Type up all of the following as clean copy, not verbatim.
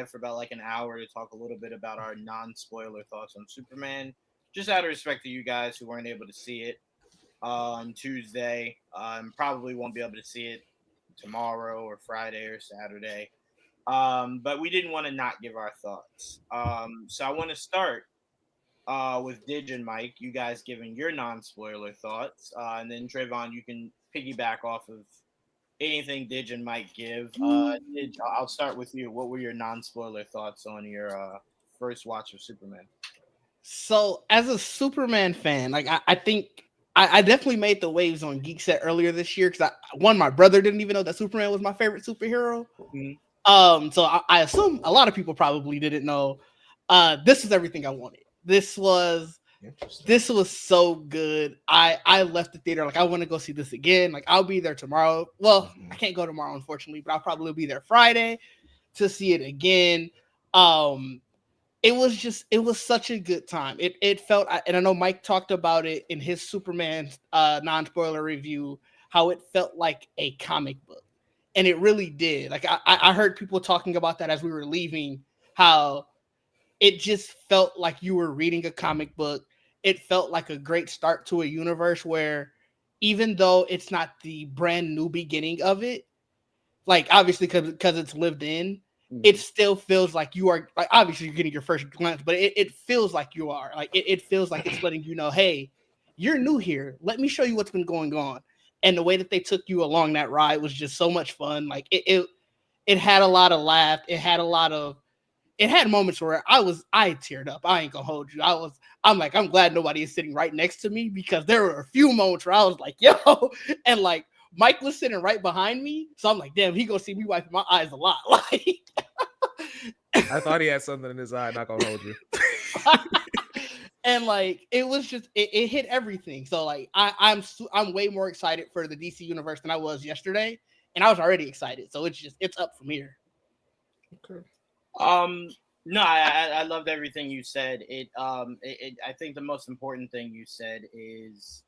live for about like an hour to talk a little bit about our non-spoiler thoughts on Superman. Just out of respect to you guys who weren't able to see it on Tuesday, probably won't be able to see it tomorrow or Friday or Saturday. But we didn't want to not give our thoughts. So I want to start with Dig and Mike. You guys giving your non-spoiler thoughts, and then Trayvon, you can piggyback off of anything Dig and Mike give. Dig, I'll start with you. What were your non-spoiler thoughts on your first watch of Superman? So, as a Superman fan, like I think I definitely made the waves on Geek Set earlier this year because my brother didn't even know that Superman was my favorite superhero. Mm-hmm. So I assume a lot of people probably didn't know. This was everything I wanted. This was so good. I left the theater like I want to go see this again. Like I'll be there tomorrow. Well, I can't go tomorrow unfortunately, but I'll probably be there Friday to see it again. It was such a good time. It felt, and I know Mike talked about it in his Superman non-spoiler review, how it felt like a comic book. And it really did. Like I heard people talking about that as we were leaving, how it just felt like you were reading a comic book. It felt like a great start to a universe where even though it's not the brand new beginning of it, like obviously because it's lived in, it still feels like you are, like obviously you're getting your first glance, but it feels like you are. Like it feels like it's letting you know, hey, you're new here. Let me show you what's been going on. And the way that they took you along that ride was just so much fun. Like it had a lot of laugh. It had moments where I teared up. I ain't gonna hold you. I'm glad nobody is sitting right next to me because there were a few moments where I was like, yo, and like Mike was sitting right behind me. So I'm like, damn, he gonna see me wiping my eyes a lot. Like I thought he had something in his eye, not gonna hold you. And like it was just it hit everything. So like I'm way more excited for the DC universe than I was yesterday, and I was already excited. So it's up from here. Okay. No, I loved everything you said. I think the most important thing you said is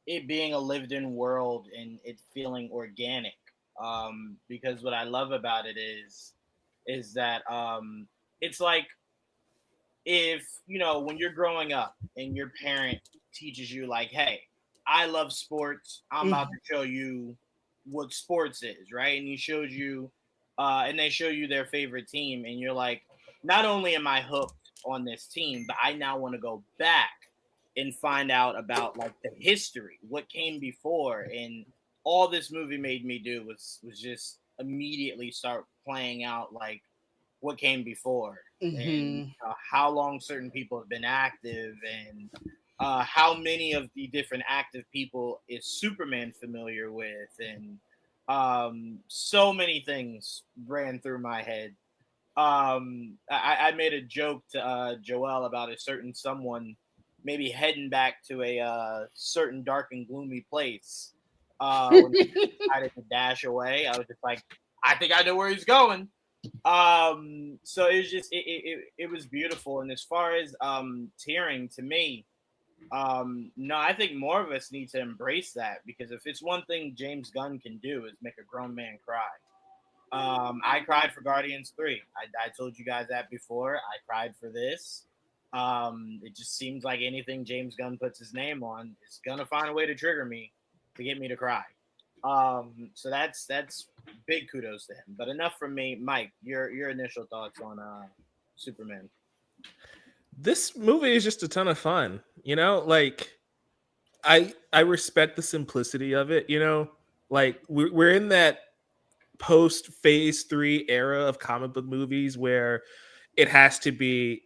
it being a lived-in world and it feeling organic. Because what I love about it is that it's like if when you're growing up and your parent teaches you like, hey, I love sports, I'm about to show you what sports is, right? And he shows you and they show you their favorite team and you're like, not only am I hooked on this team, but I now want to go back and find out about like the history, what came before. And all this movie made me do was just immediately start playing out like what came before and how long certain people have been active and how many of the different active people is Superman familiar with, and so many things ran through my head. I made a joke to Joel about a certain someone maybe heading back to a certain dark and gloomy place when he decided to dash away. I was just like, I think I know where he's going. So it was just it was beautiful. And as far as tearing, to me, no, I think more of us need to embrace that, because if it's one thing James Gunn can do is make a grown man cry. I cried for Guardians 3. I told you guys that before. I cried for this. It just seems like anything James Gunn puts his name on is gonna find a way to trigger me to get me to cry. So that's big kudos to him. But enough from me. Mike, your initial thoughts on Superman. This movie is just a ton of fun. Like I respect the simplicity of it. Like we're in that post phase 3 era of comic book movies where it has to be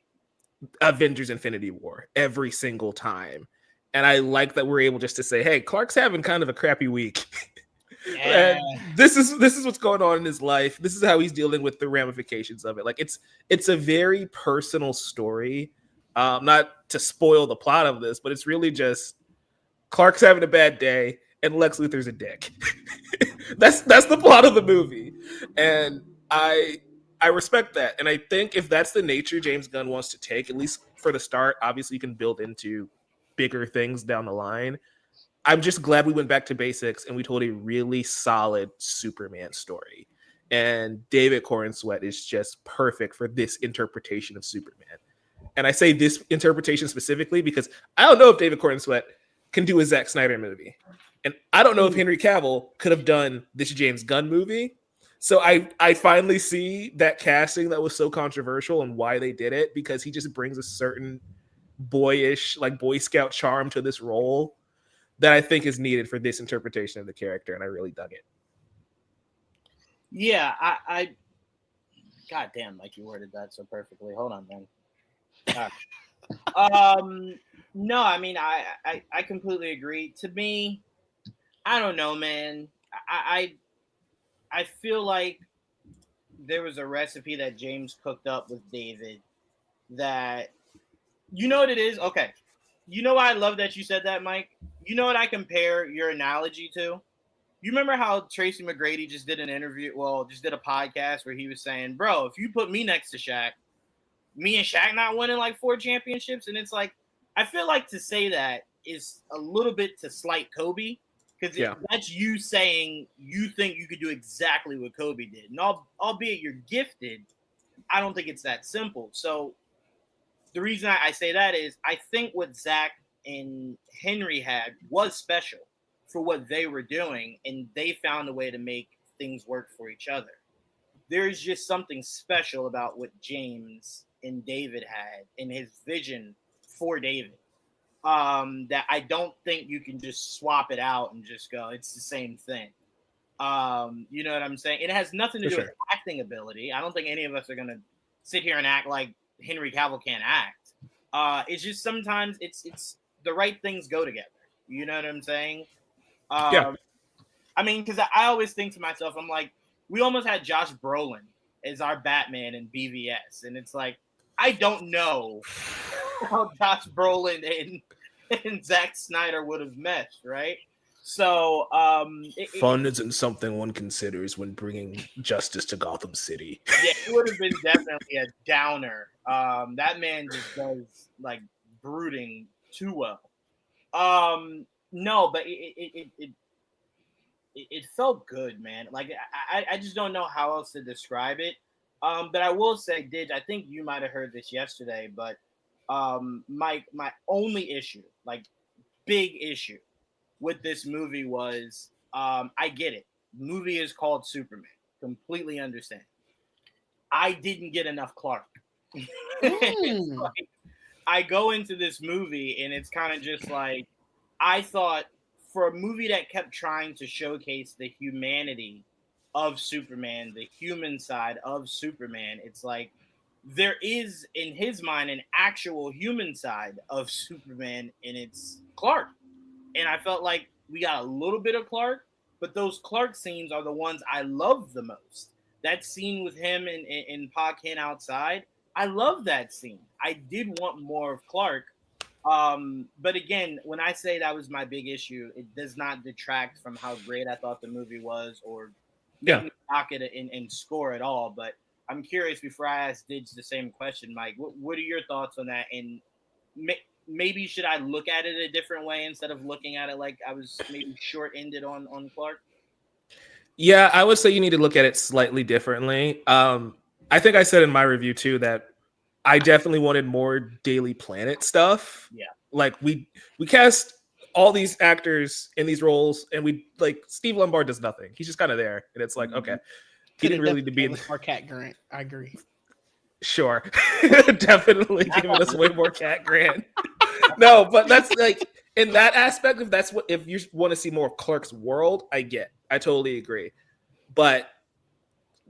Avengers Infinity War every single time. And I like that we're able just to say, hey, Clark's having kind of a crappy week. Yeah. And this is what's going on in his life. This is how he's dealing with the ramifications of it. Like it's a very personal story. Not to spoil the plot of this, but it's really just Clark's having a bad day and Lex Luthor's a dick. That's the plot of the movie. And I respect that. And I think if that's the nature James Gunn wants to take, at least for the start, obviously you can build into bigger things down the line. I'm just glad we went back to basics and we told a really solid Superman story. And David Corenswet is just perfect for this interpretation of Superman. And I say this interpretation specifically because I don't know if David Corenswet can do a Zack Snyder movie. And I don't know if Henry Cavill could have done this James Gunn movie. So I finally see that casting that was so controversial and why they did it, because he just brings a certain boyish, like Boy Scout charm to this role that I think is needed for this interpretation of the character. And I really dug it. Yeah, I God damn, like you worded that so perfectly. Hold on, man. No, I mean, I completely agree. To me, I don't know, man. I feel like there was a recipe that James cooked up with David that, you know what it is? Okay. You know why I love that you said that, Mike? You know what I compare your analogy to? You remember how Tracy McGrady just did an interview, just did a podcast where he was saying, bro, if you put me next to Shaq, me and Shaq not winning like 4 championships? And it's like, I feel like to say that is a little bit to slight Kobe, because that's you saying you think you could do exactly what Kobe did. And albeit you're gifted, I don't think it's that simple. So the reason I say that is I think what Zach and Henry had was special for what they were doing, and they found a way to make things work for each other. There's just something special about what James and David had in his vision for David, that I don't think you can just swap it out and just go, it's the same thing. You know what I'm saying? It has nothing to do with acting ability. I don't think any of us are going to sit here and act like Henry Cavill can't act. It's just sometimes it's the right things go together. You know what I'm saying? I mean, because I always think to myself, I'm like, we almost had Josh Brolin as our Batman in BVS, and it's like, I don't know how Josh Brolin and Zack Snyder would have meshed, right? So fun isn't something one considers when bringing justice to Gotham City. Yeah, it would have been definitely a downer. That man just does like brooding too well. No, but it felt good, man. Like I just don't know how else to describe it. But I will say, Didge, I think you might have heard this yesterday, but my only issue, like big issue with this movie was, I get it. Movie is called Superman. Completely understand. I didn't get enough Clark. Like, I go into this movie and it's kind of just like, I thought for a movie that kept trying to showcase the humanity of Superman, the human side of Superman, it's like there is in his mind an actual human side of Superman, and it's Clark. And I felt like we got a little bit of Clark, but those Clark scenes are the ones I love the most. That scene with him and Pa Kent outside, I love that scene. I did want more of Clark. But again, when I say that was my big issue, it does not detract from how great I thought the movie was, or make me knock it and score at all. But I'm curious, before I ask Didge the same question, Mike, what are your thoughts on that? And maybe should I look at it a different way instead of looking at it like I was maybe short-ended on Clark? Yeah, I would say you need to look at it slightly differently. I think I said in my review too that I definitely wanted more Daily Planet stuff. Yeah. Like we cast all these actors in these roles, and we like Steve Lombard does nothing. He's just kind of there, and it's like, okay, he didn't really need to be in more Cat Grant. I agree. Sure, definitely giving us way more Cat Grant. No, but that's like in that aspect. If you want to see more of Clark's world, I totally agree. But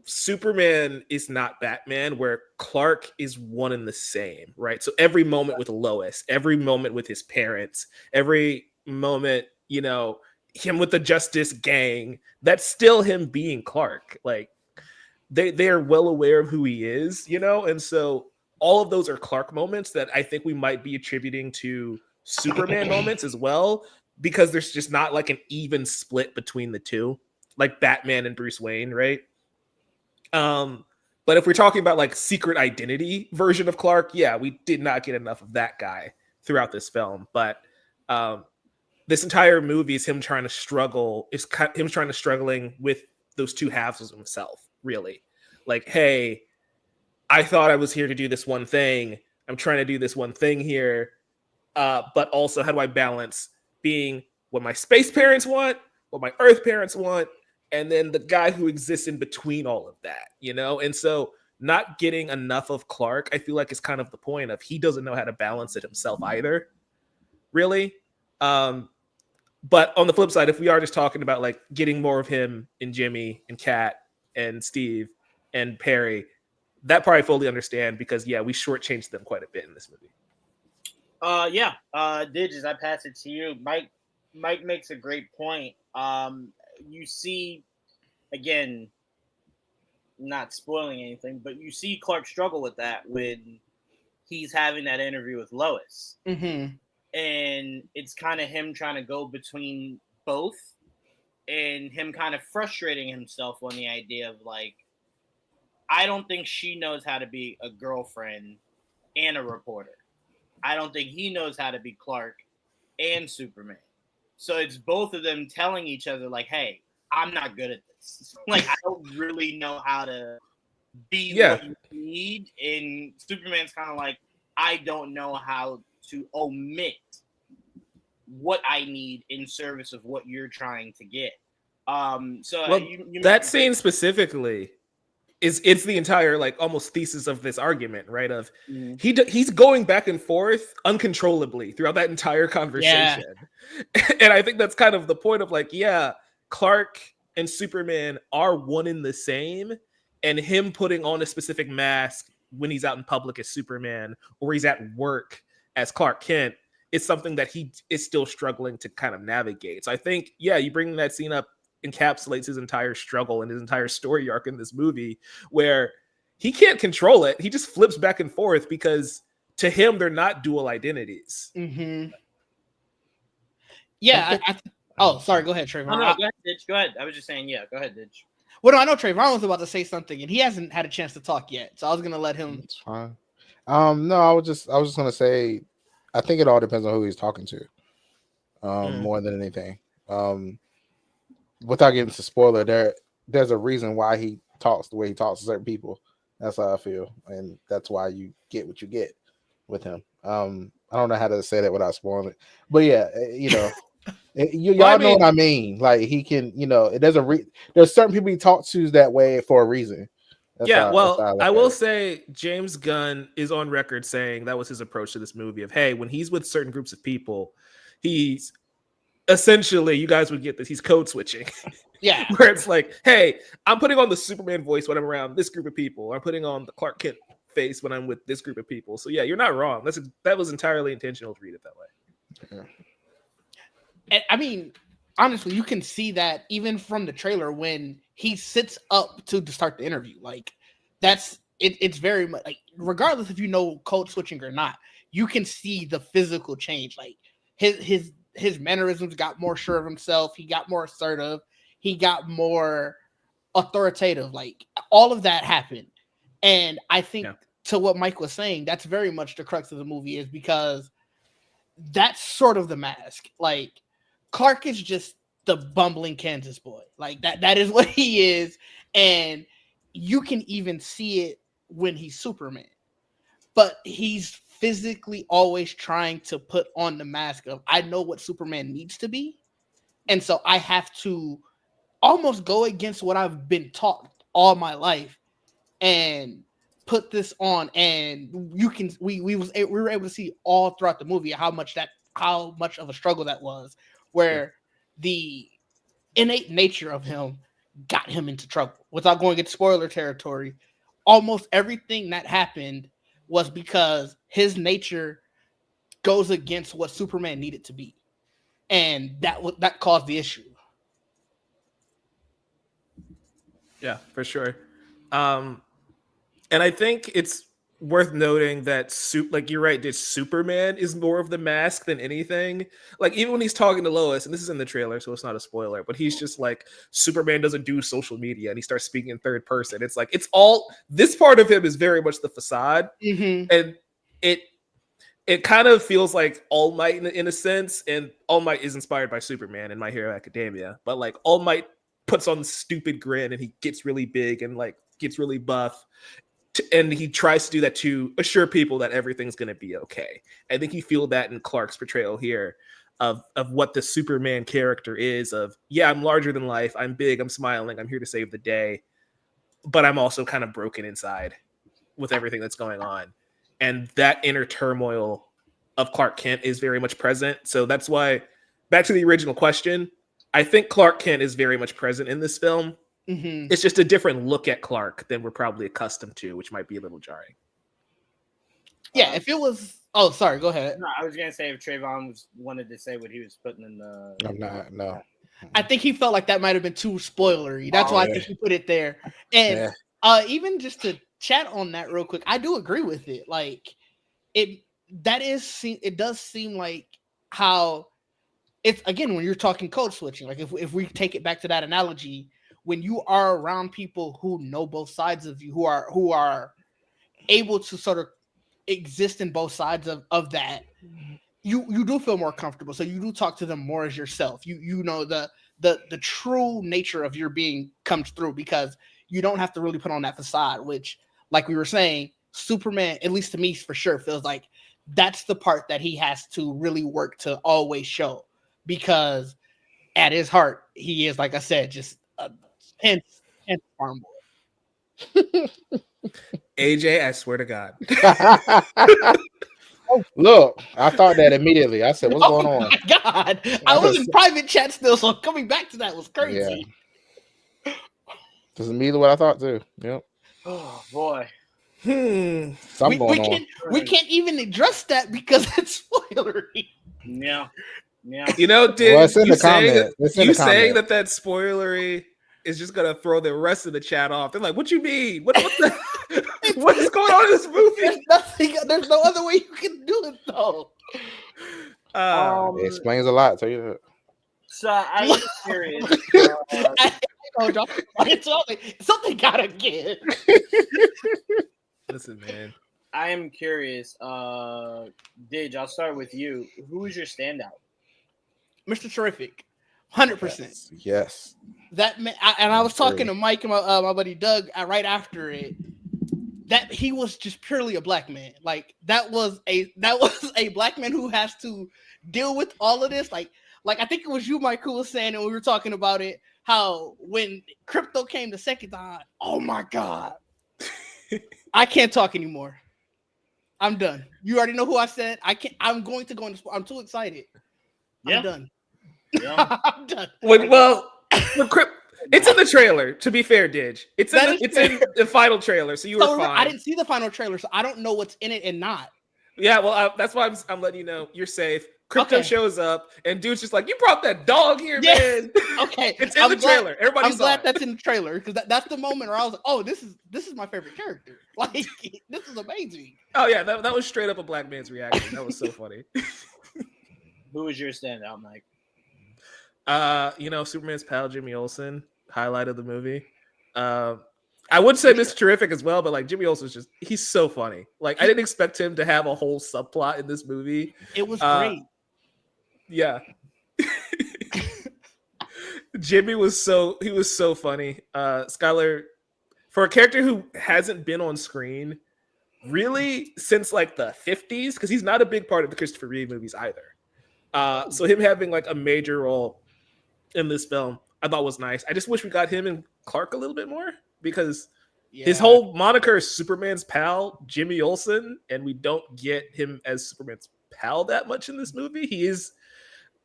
Superman is not Batman, where Clark is one and the same, right? So every moment with Lois, every moment with his parents, every moment, him with the Justice Gang, that's still him being Clark. Like they are well aware of who he is, and so all of those are Clark moments that I think we might be attributing to Superman moments as well, because there's just not like an even split between the two, like Batman and Bruce Wayne, right? But if we're talking about like secret identity version of Clark, yeah, we did not get enough of that guy throughout this film. But this entire movie is him trying to struggling with those two halves of himself, really. Like, hey, I thought I was here to do this one thing. I'm trying to do this one thing here. But also, how do I balance being what my space parents want, what my Earth parents want, and then the guy who exists in between all of that, you know? And so not getting enough of Clark, I feel like is kind of the point of he doesn't know how to balance it himself either, really. But on the flip side, if we are just talking about like getting more of him in Jimmy and Kat and Steve and Perry, that part I fully understand because we shortchanged them quite a bit in this movie. Digits, I pass it to you. Mike makes a great point. You see, again, not spoiling anything, but you see Clark struggle with that when he's having that interview with Lois. Mm-hmm. And it's kind of him trying to go between both and him kind of frustrating himself on the idea of like, I don't think she knows how to be a girlfriend and a reporter. I don't think he knows how to be Clark and Superman. So it's both of them telling each other like, hey, I'm not good at this. Like, I don't really know how to be what you need. And Superman's kind of like, I don't know how to omit what I need in service of what you're trying to get. That scene specifically it's the entire like almost thesis of this argument, right? Of he's going back and forth uncontrollably throughout that entire conversation. And I think that's kind of the point of like, Clark and Superman are one in the same, and him putting on a specific mask when he's out in public as Superman or he's at work as Clark Kent is something that he is still struggling to kind of navigate. So I think, you bringing that scene up encapsulates his entire struggle and his entire story arc in this movie, where he can't control it. He just flips back and forth because to him, they're not dual identities. Mm-hmm. Yeah. Sorry. Go ahead, Trayvon. No, go ahead, Ditch. Go ahead. I was just saying, go ahead, Ditch. Well, no, I know Trayvon was about to say something, and he hasn't had a chance to talk yet, so I was gonna let him. It's fine. No, I was just gonna say, I think it all depends on who he's talking to, more than anything. Without getting to spoiler, there's a reason why he talks the way he talks to certain people. That's how I feel, and that's why you get what you get with him. I don't know how to say that without spoiling it, but y'all know what I mean. Like he can, there's certain people he talks to that way for a reason. I will say James Gunn is on record saying that was his approach to this movie of, hey, when he's with certain groups of people, he's essentially, you guys would get this, he's code switching. Yeah. Where it's like, hey, I'm putting on the Superman voice when I'm around this group of people. I'm putting on the Clark Kent face when I'm with this group of people. So you're not wrong. That was entirely intentional to read it that way. Yeah. And I mean, honestly, you can see that even from the trailer when he sits up to start the interview. Like that's it. It's very much like, regardless if you know code switching or not, you can see the physical change. Like his mannerisms got more sure of himself. He got more assertive. He got more authoritative. Like all of that happened. And I think to what Mike was saying, that's very much the crux of the movie, is because that's sort of the mask. Like Clark is just the bumbling Kansas boy. Like that is what he is. And you can even see it when he's Superman. But he's physically always trying to put on the mask of, I know what Superman needs to be. And so I have to almost go against what I've been taught all my life and put this on. And you can, we were able to see all throughout the movie how much of a struggle that was, where the innate nature of him got him into trouble. Without going into spoiler territory, almost everything that happened was because his nature goes against what Superman needed to be. And that caused the issue. Yeah, for sure. And I think it's worth noting that like you're right, this Superman is more of the mask than anything. Like even when he's talking to Lois, and this is in the trailer, so it's not a spoiler, but he's just like, Superman doesn't do social media, and he starts speaking in third person. It's like, it's all, this part of him is very much the facade. Mm-hmm. And it kind of feels like All Might in a sense, and All Might is inspired by Superman in My Hero Academia, but like All Might puts on the stupid grin and he gets really big and like gets really buff. And he tries to do that to assure people that everything's going to be okay. I think you feel that in Clark's portrayal here of what the Superman character is of, yeah, I'm larger than life. I'm big. I'm smiling. I'm here to save the day. But I'm also kind of broken inside with everything that's going on. And that inner turmoil of Clark Kent is very much present. So that's why, back to the original question, I think Clark Kent is very much present in this film. Mm-hmm. It's just a different look at Clark than we're probably accustomed to, which might be a little jarring. Yeah, if it was... Oh, sorry, go ahead. No, I was going to say if Trayvon wanted to say what he was putting in the... I'm not, no. I think he felt like that might have been too spoilery. That's why I think he put it there. And even just to chat on that real quick, I do agree with it. Like, it does seem like how it's, again, when you're talking code switching, like if we take it back to that analogy, when you are around people who know both sides of you, who are able to sort of exist in both sides of that, you do feel more comfortable. So you do talk to them more as yourself. You know the true nature of your being comes through because you don't have to really put on that facade, which, like we were saying, Superman, at least to me for sure, feels like that's the part that he has to really work to always show, because at his heart, he is, like I said, just a tense farm boy. AJ, I swear to God. Look, I thought that immediately. I said, "What's going on?" Oh my God, I was in private chat still, so coming back to that was crazy. Yeah. This is immediately what I thought too. Yep. Oh boy. Something we going on. We can't even address that because it's spoilery. Yeah. You know, it's in the comments. Saying that spoilery is just gonna throw the rest of the chat off. They're like, "What you mean? What is going on in this movie?" There's no other way you can do it though. It explains a lot. Tell you that. So I'm curious. Something gotta give. Listen, man. I am curious. Didge, I'll start with you. Who is your standout? Mr. Terrific, 100%. Yes. That man, I was talking to Mike and my buddy Doug right after it. That he was just purely a black man. Like that was a black man who has to deal with all of this. Like I think it was you, Mike, who was saying, and we were talking about it, how when Krypto came the second time, oh my God, I can't talk anymore. I'm done. You already know who I said. I can't. I'm going to go into. I'm too excited. I'm done. Yeah. I'm done. Well, it's in the trailer. To be fair, Didge, it's in the final trailer, so you were fine. I didn't see the final trailer, so I don't know what's in it and not. Yeah, well, that's why I'm letting you know you're safe. Krypto shows up, and dude's just like, "You brought that dog here, man." Okay, it's in the trailer. Everybody, I'm glad that's in the trailer because that's the moment where I was like, "Oh, this is my favorite character. Like, this is amazing." Oh yeah, that was straight up a black man's reaction. That was so funny. Who was your standout, Mike? Superman's pal Jimmy Olsen, highlight of the movie. I would say Mr. Terrific as well, but like Jimmy Olsen's he's so funny. Like I didn't expect him to have a whole subplot in this movie. It was great. Yeah. Jimmy was so funny. Skylar, for a character who hasn't been on screen really since like the 50s, because he's not a big part of the Christopher Reeve movies either. So him having like a major role in this film, I thought was nice. I just wish we got him and Clark a little bit more because his whole moniker is Superman's pal, Jimmy Olsen, and we don't get him as Superman's pal that much in this movie. He is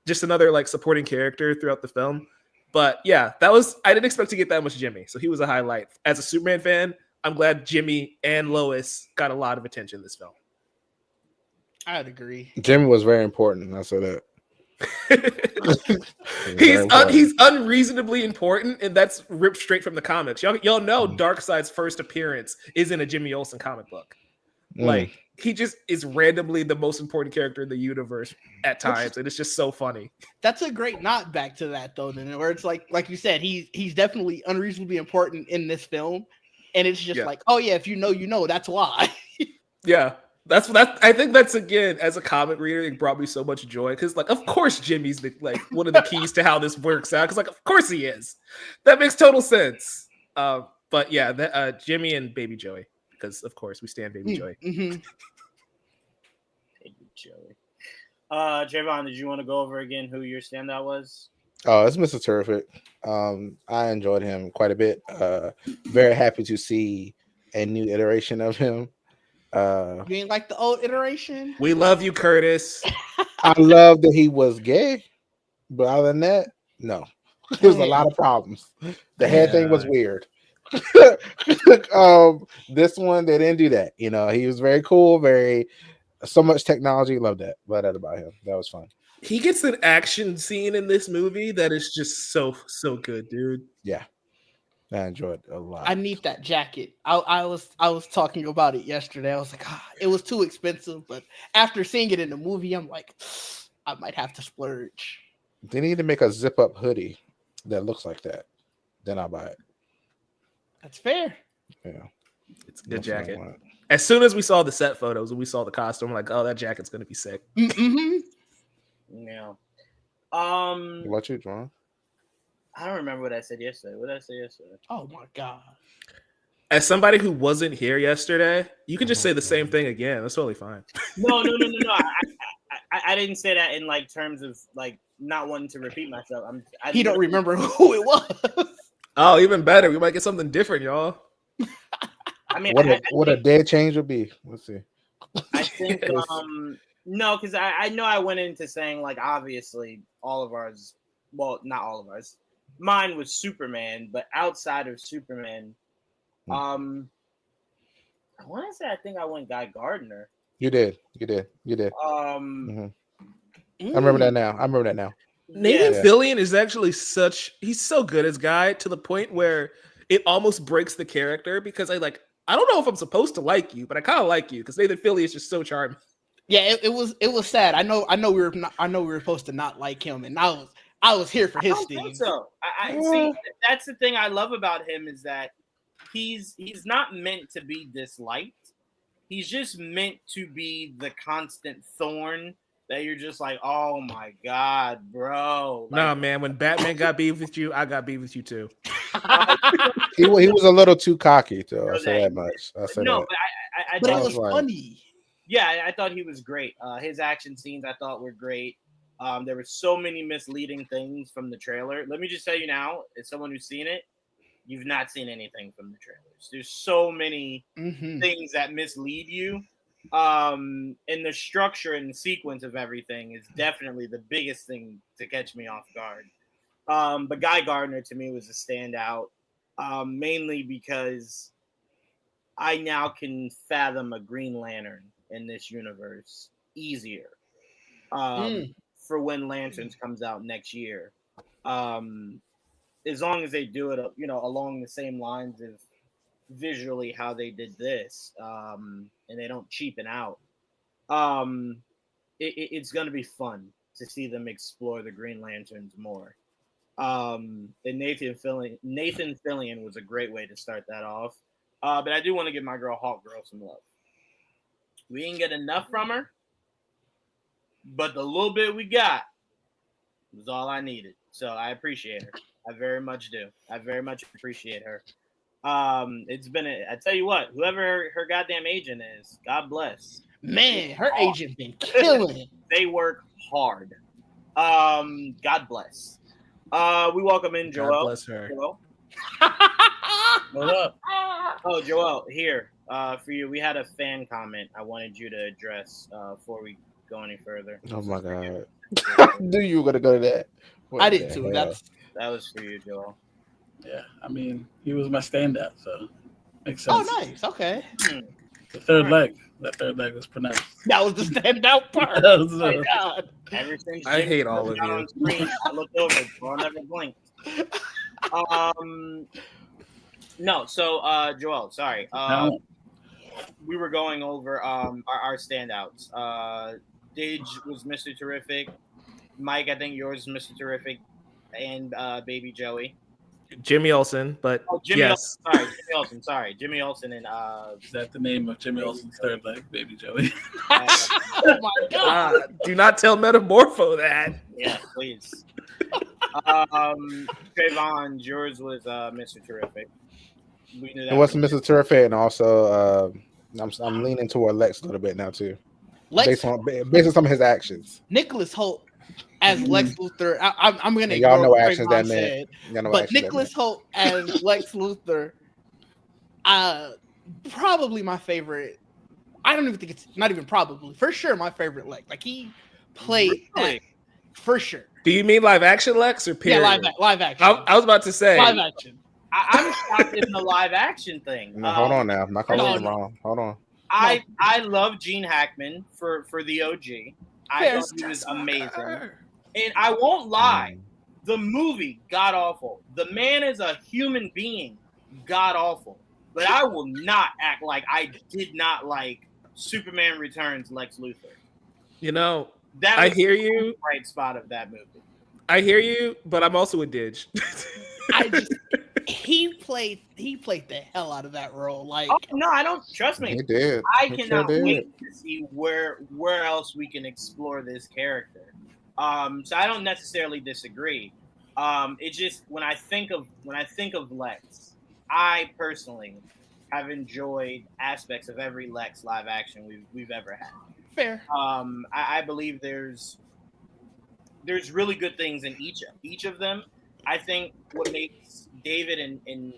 just another like supporting character throughout the film. But yeah, I didn't expect to get that much Jimmy. So he was a highlight. As a Superman fan, I'm glad Jimmy and Lois got a lot of attention in this film. I'd agree. Jimmy was very important. I said that. He's unreasonably important, and that's ripped straight from the comics. Y'all know Darkseid's first appearance is in a Jimmy Olsen comic book. Like he just is randomly the most important character in the universe at times, and it's just so funny. That's a great nod back to that though, then where it's like you said, he's definitely unreasonably important in this film, and it's just like, oh yeah, if you know, that's why. Yeah. I think that's, again, as a comic reader, it brought me so much joy because, like, of course Jimmy's one of the keys to how this works out. Because, like, of course he is. That makes total sense. But yeah, Jimmy and Baby Joey, because of course we stand Baby Joey. Mm-hmm. Baby Joey. Trayvon, did you want to go over again who your standout was? Oh, it's Mr. Terrific. I enjoyed him quite a bit. Very happy to see a new iteration of him. You ain't like the old iteration? We love you, Curtis. I love that he was gay, but other than that, no. There's a lot of problems. The head thing was weird. This one, they didn't do that. You know, he was very cool, so much technology. Love that. Love that about him. That was fun. He gets an action scene in this movie that is just so good, dude. Yeah, I enjoyed it a lot. I need that jacket. I was talking about it yesterday. I was like, it was too expensive, but after seeing it in the movie, I'm like, I might have to splurge. They need to make a zip up hoodie that looks like that. Then I'll buy it. That's fair. Yeah, It's a good jacket. As soon as we saw the set photos and we saw the costume, I'm like, oh, that jacket's gonna be sick. Mm-hmm. Yeah. What you, John? I don't remember what I said yesterday. What did I say yesterday? Oh my god. As somebody who wasn't here yesterday, you can just say the same thing again. That's totally fine. No. I didn't say that in like terms of like not wanting to repeat myself. He don't remember who it was. Oh, even better. We might get something different, y'all. I mean, what a dead change would be. Let's see. I think no, because I know I went into saying like obviously all of ours. Well, not all of ours. Mine was Superman, but outside of Superman, I want to say I think I went Guy Gardner. You did. I remember that now. Nathan Fillion is actually he's so good as Guy to the point where it almost breaks the character because I don't know if I'm supposed to like you, but I kind of like you because Nathan Fillion is just so charming. Yeah, it was sad. I know we were supposed to not like him, and I was here for his thing. So I see. That's the thing I love about him is that he's not meant to be disliked. He's just meant to be the constant thorn that you're just like, oh my god, bro. Like, nah, man. When Batman got beef with you, I got beef with you too. He was a little too cocky, though. I'll say that much. But but it was funny. Yeah, I thought he was great. His action scenes I thought were great. There were so many misleading things from the trailer. Let me just tell you now, as someone who's seen it, you've not seen anything from the trailers. There's so many things that mislead you. And the structure and the sequence of everything is definitely the biggest thing to catch me off guard. But Guy Gardner to me was a standout, mainly because I now can fathom a Green Lantern in this universe easier. For when Lanterns comes out next year. As long as they do it, along the same lines of visually how they did this, and they don't cheapen out, it's going to be fun to see them explore the Green Lanterns more. And Nathan Fillion was a great way to start that off. But I do want to give my girl Hawk Girl some love. We didn't get enough from her, but the little bit we got was all I needed. So I appreciate her. I very much do. I very much appreciate her. It's been I tell you what, whoever her goddamn agent is, God bless. Man, her agent been killing it. They work hard. God bless. We welcome in Joel. God bless her. Joel. What up? Oh, Joel, here for you. We had a fan comment I wanted you to address before we go any further. Oh my god! I knew you were gonna go to that. I did too. That was for you, Joel. Yeah, I mean, he was my standout, so makes sense. Oh, nice. Okay. The third leg. That third leg was pronounced. That was the standout part. That was, Oh my god. Ever since I hate all of you. on screen, I looked over, Joel never blinked. No, so Joel, sorry. We were going over our standouts. Didge was Mr. Terrific. Mike, I think yours is Mr. Terrific, and Baby Joey. Jimmy Olsen, but Jimmy yes. Olsen. Sorry, Jimmy Olsen and Is that the name of Jimmy Olsen's third leg, Baby Joey? Oh my god! Do not tell Metamorpho that. Yeah, please. Trayvon, yours was Mr. Terrific. We knew that. It was Mr. Terrific, and also I'm leaning toward Lex a little bit now too, based on some of his actions. Nicholas Holt as Lex Luthor. I'm gonna And y'all know what actions that Trayvon meant. but Nicholas Holt as Lex Luthor, probably my favorite. I don't even think it's not even probably for sure my favorite Lex. Like he played that for sure. Do you mean live action Lex or period? Yeah, live action. I was about to say live action. I'm shocked in the live action thing. No, hold on now. I'm not calling him wrong. Hold on. I love Gene Hackman for the OG. I thought he was amazing. And I won't lie, the movie god awful. The man is a human being, god awful. But I will not act like I did not like Superman Returns Lex Luthor. You know, that I hear you. Right spot of that movie. I hear you, but I'm also a Didge. He played the hell out of that role. Like, oh no, I don't trust me. He did. I cannot wait to see where else we can explore this character. So I don't necessarily disagree. It's just when I think of Lex, I personally have enjoyed aspects of every Lex live action we've ever had. Fair. I believe there's really good things in each of them. I think what makes David and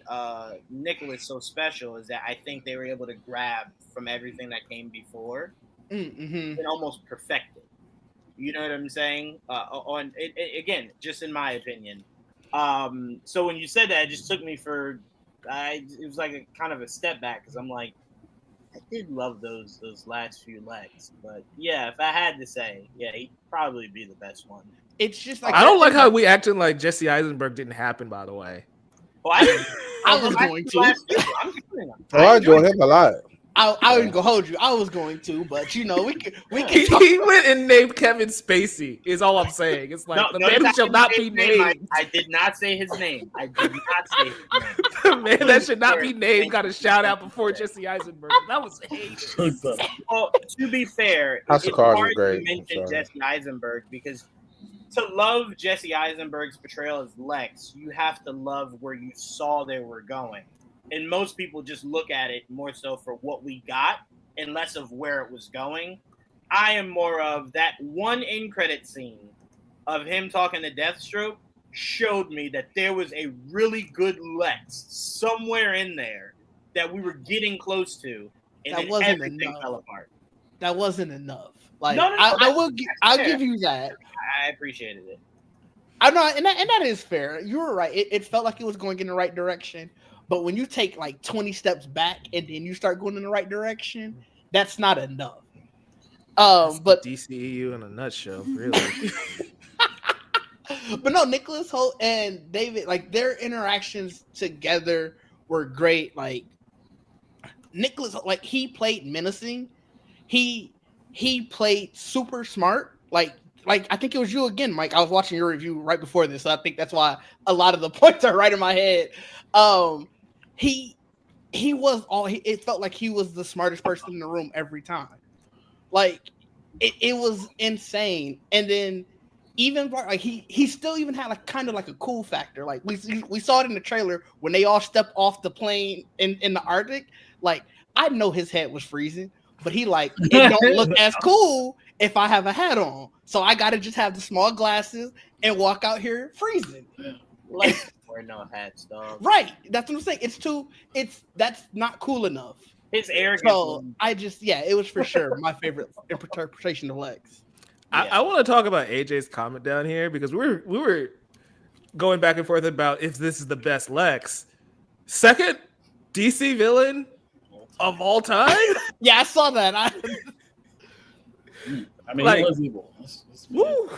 Nicholas so special is that I think they were able to grab from everything that came before and almost perfect it. You know what I'm saying? On it, again, just in my opinion. So when you said that, it just took me it was like a kind of a step back because I'm like, I did love those last few Lex, but yeah, if I had to say, yeah, he'd probably be the best one. It's just like I don't like how we acting like Jesse Eisenberg didn't happen. By the way, well, I was going to. I enjoyed him a lot. I wouldn't go hold you. I was going to, but you know, we can. He went and named Kevin Spacey. Is all I'm saying. It's like the man who shall not be named. I did not say his name. I did not say his name. The man that should not be named got a shout out before Jesse Eisenberg. That was hate. Well, to be fair, House it's of Cards hard was great. to mention Jesse Eisenberg because to love Jesse Eisenberg's portrayal as Lex, you have to love where you saw they were going. And most people just look at it more so for what we got and less of where it was going. I am more of that one end credit scene of him talking to Deathstroke showed me that there was a really good Lex somewhere in there that we were getting close to, and that then wasn't everything enough. fell apart. That wasn't enough. Like No, I'll give you that. I appreciated it. I'm not, and that is fair. You were right. It felt like it was going in the right direction. But when you take like 20 steps back and then you start going in the right direction, that's not enough. But DCEU in a nutshell, really. But no, Nicholas Holt and David, like their interactions together were great. Like Nicholas, like he played menacing. He played super smart. Like I think it was you again, Mike. I was watching your review right before this, so I think that's why a lot of the points are right in my head. He was it felt like he was the smartest person in the room every time. Like it was insane. And then even like he still even had like kind of like a cool factor. Like we saw it in the trailer when they all stepped off the plane in the Arctic. Like I know his head was freezing, but he like it don't look as cool if I have a hat on. So I gotta just have the small glasses and walk out here freezing. Like Or no hats, dog. Right. That's what I'm saying. That's not cool enough. His arrogance. So it was for sure my favorite interpretation of Lex. Yeah. I want to talk about AJ's comment down here because we were going back and forth about if this is the best Lex. Second DC villain of all time? Yeah, I saw that. I mean, like, he was evil. Woo.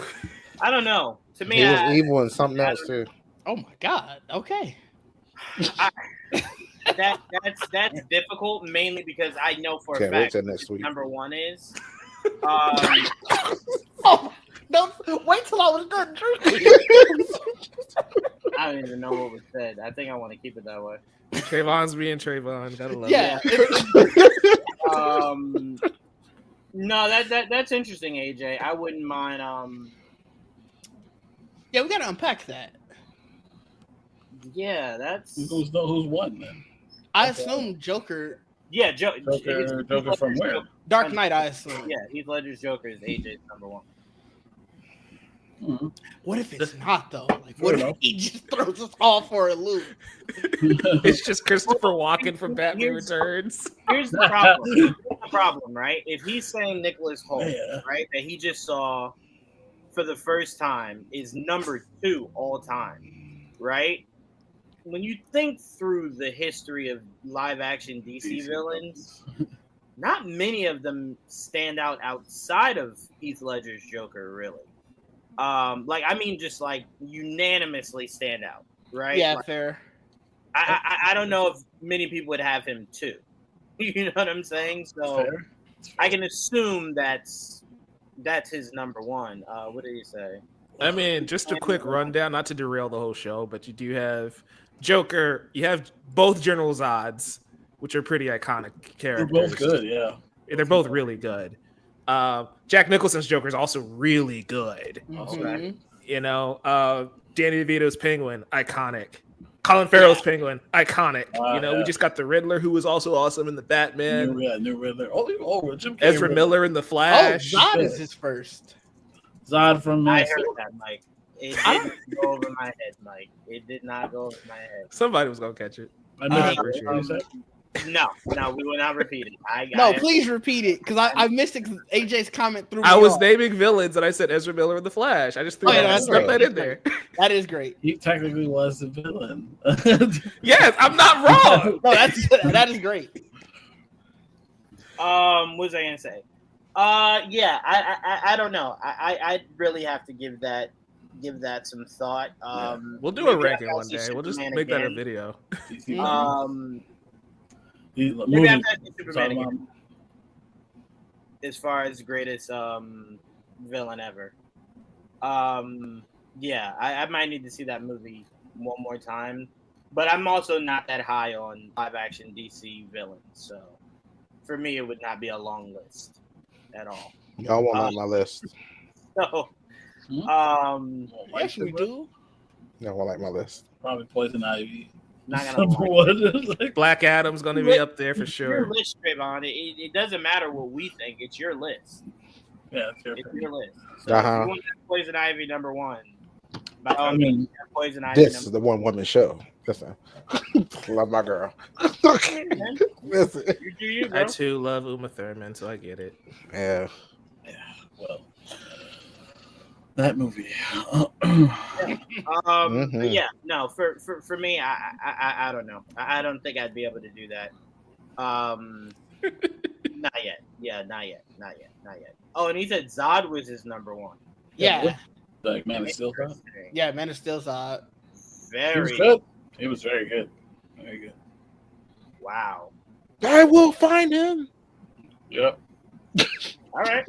I don't know. To me, he was evil and something else too. Oh my God. Okay. That's difficult, mainly because I know for a fact next week. Number one is. Oh, don't wait till I was done drinking. I don't even know what was said. I think I want to keep it that way. Trayvon's being Trayvon. Gotta love Yeah. it. No, that's interesting, AJ. I wouldn't mind. Yeah, we gotta unpack that. Yeah, that's. Who's won then? I assume Joker. Yeah, Joker from where? Dark Knight, I assume. Yeah, Heath Ledger's Joker is AJ's number one. Mm-hmm. What if it's not though? Like, what if he just throws us all for a loop? It's just Christopher Walken from Batman Returns. Here's the problem. Here's the problem, right? If he's saying Nicholas Hoult, Yeah. right, that he just saw for the first time is number 2 all time, right? When you think through the history of live action DC villains, not many of them stand out outside of Heath Ledger's Joker, really. Just like unanimously stand out, right? Yeah, like, fair. I don't know if many people would have him too. You know what I'm saying? So Fair. I can assume that's his number one. What did he say? I mean, just a quick rundown, not to derail the whole show, but you do have Joker. You have both General Zod's, which are pretty iconic characters. They're both good, yeah. They're both really good. Jack Nicholson's Joker is also really good. Mhm. You know, Danny DeVito's Penguin, iconic. Colin Farrell's Penguin, iconic. We just got the Riddler, who was also awesome in the Batman. New Riddler. Oh, Jim Ezra Miller in the Flash. Oh, Zod is his first. Zod from I heard that, Mike. It didn't go over my head, Mike. It did not go over my head. Somebody was gonna catch it. I know. I'm pretty sure. No, we will not repeat it. Please repeat it because I missed it. 'Cause AJ's comment through. I was naming villains and I said Ezra Miller in the Flash. I just threw that in there. That is great. He technically was the villain. Yes, I'm not wrong. No, that is great. What was I gonna say? I don't know. I really have to give that some thought. We'll do a ranking one day. We'll just make that a video. Maybe I'm not Superman again. As far as greatest villain ever. I might need to see that movie one more time. But I'm also not that high on live action DC villains. So for me it would not be a long list at all. Y'all won't like my list. So Yes, we do. Y'all won't like my list. Probably Poison Ivy. not gonna lie. Black Adam's going to be up there for sure. Your list, Trayvon. It doesn't matter what we think. It's your list. Yeah, it's your list. So if you want Poison Ivy number 1. Poison Ivy. This is the one woman show. Listen, love my girl. Listen. You, bro. I too love Uma Thurman, so I get it. Yeah. Well, that movie. But yeah, no. For me, I don't know. I don't think I'd be able to do that. Not yet. Yeah, not yet. Oh, and he said Zod was his number 1. Yeah. Like Man of Steel. Yeah, Man of Steel's Zod. Very good. He was very good. Very good. Wow. I will find him. Yep. All right.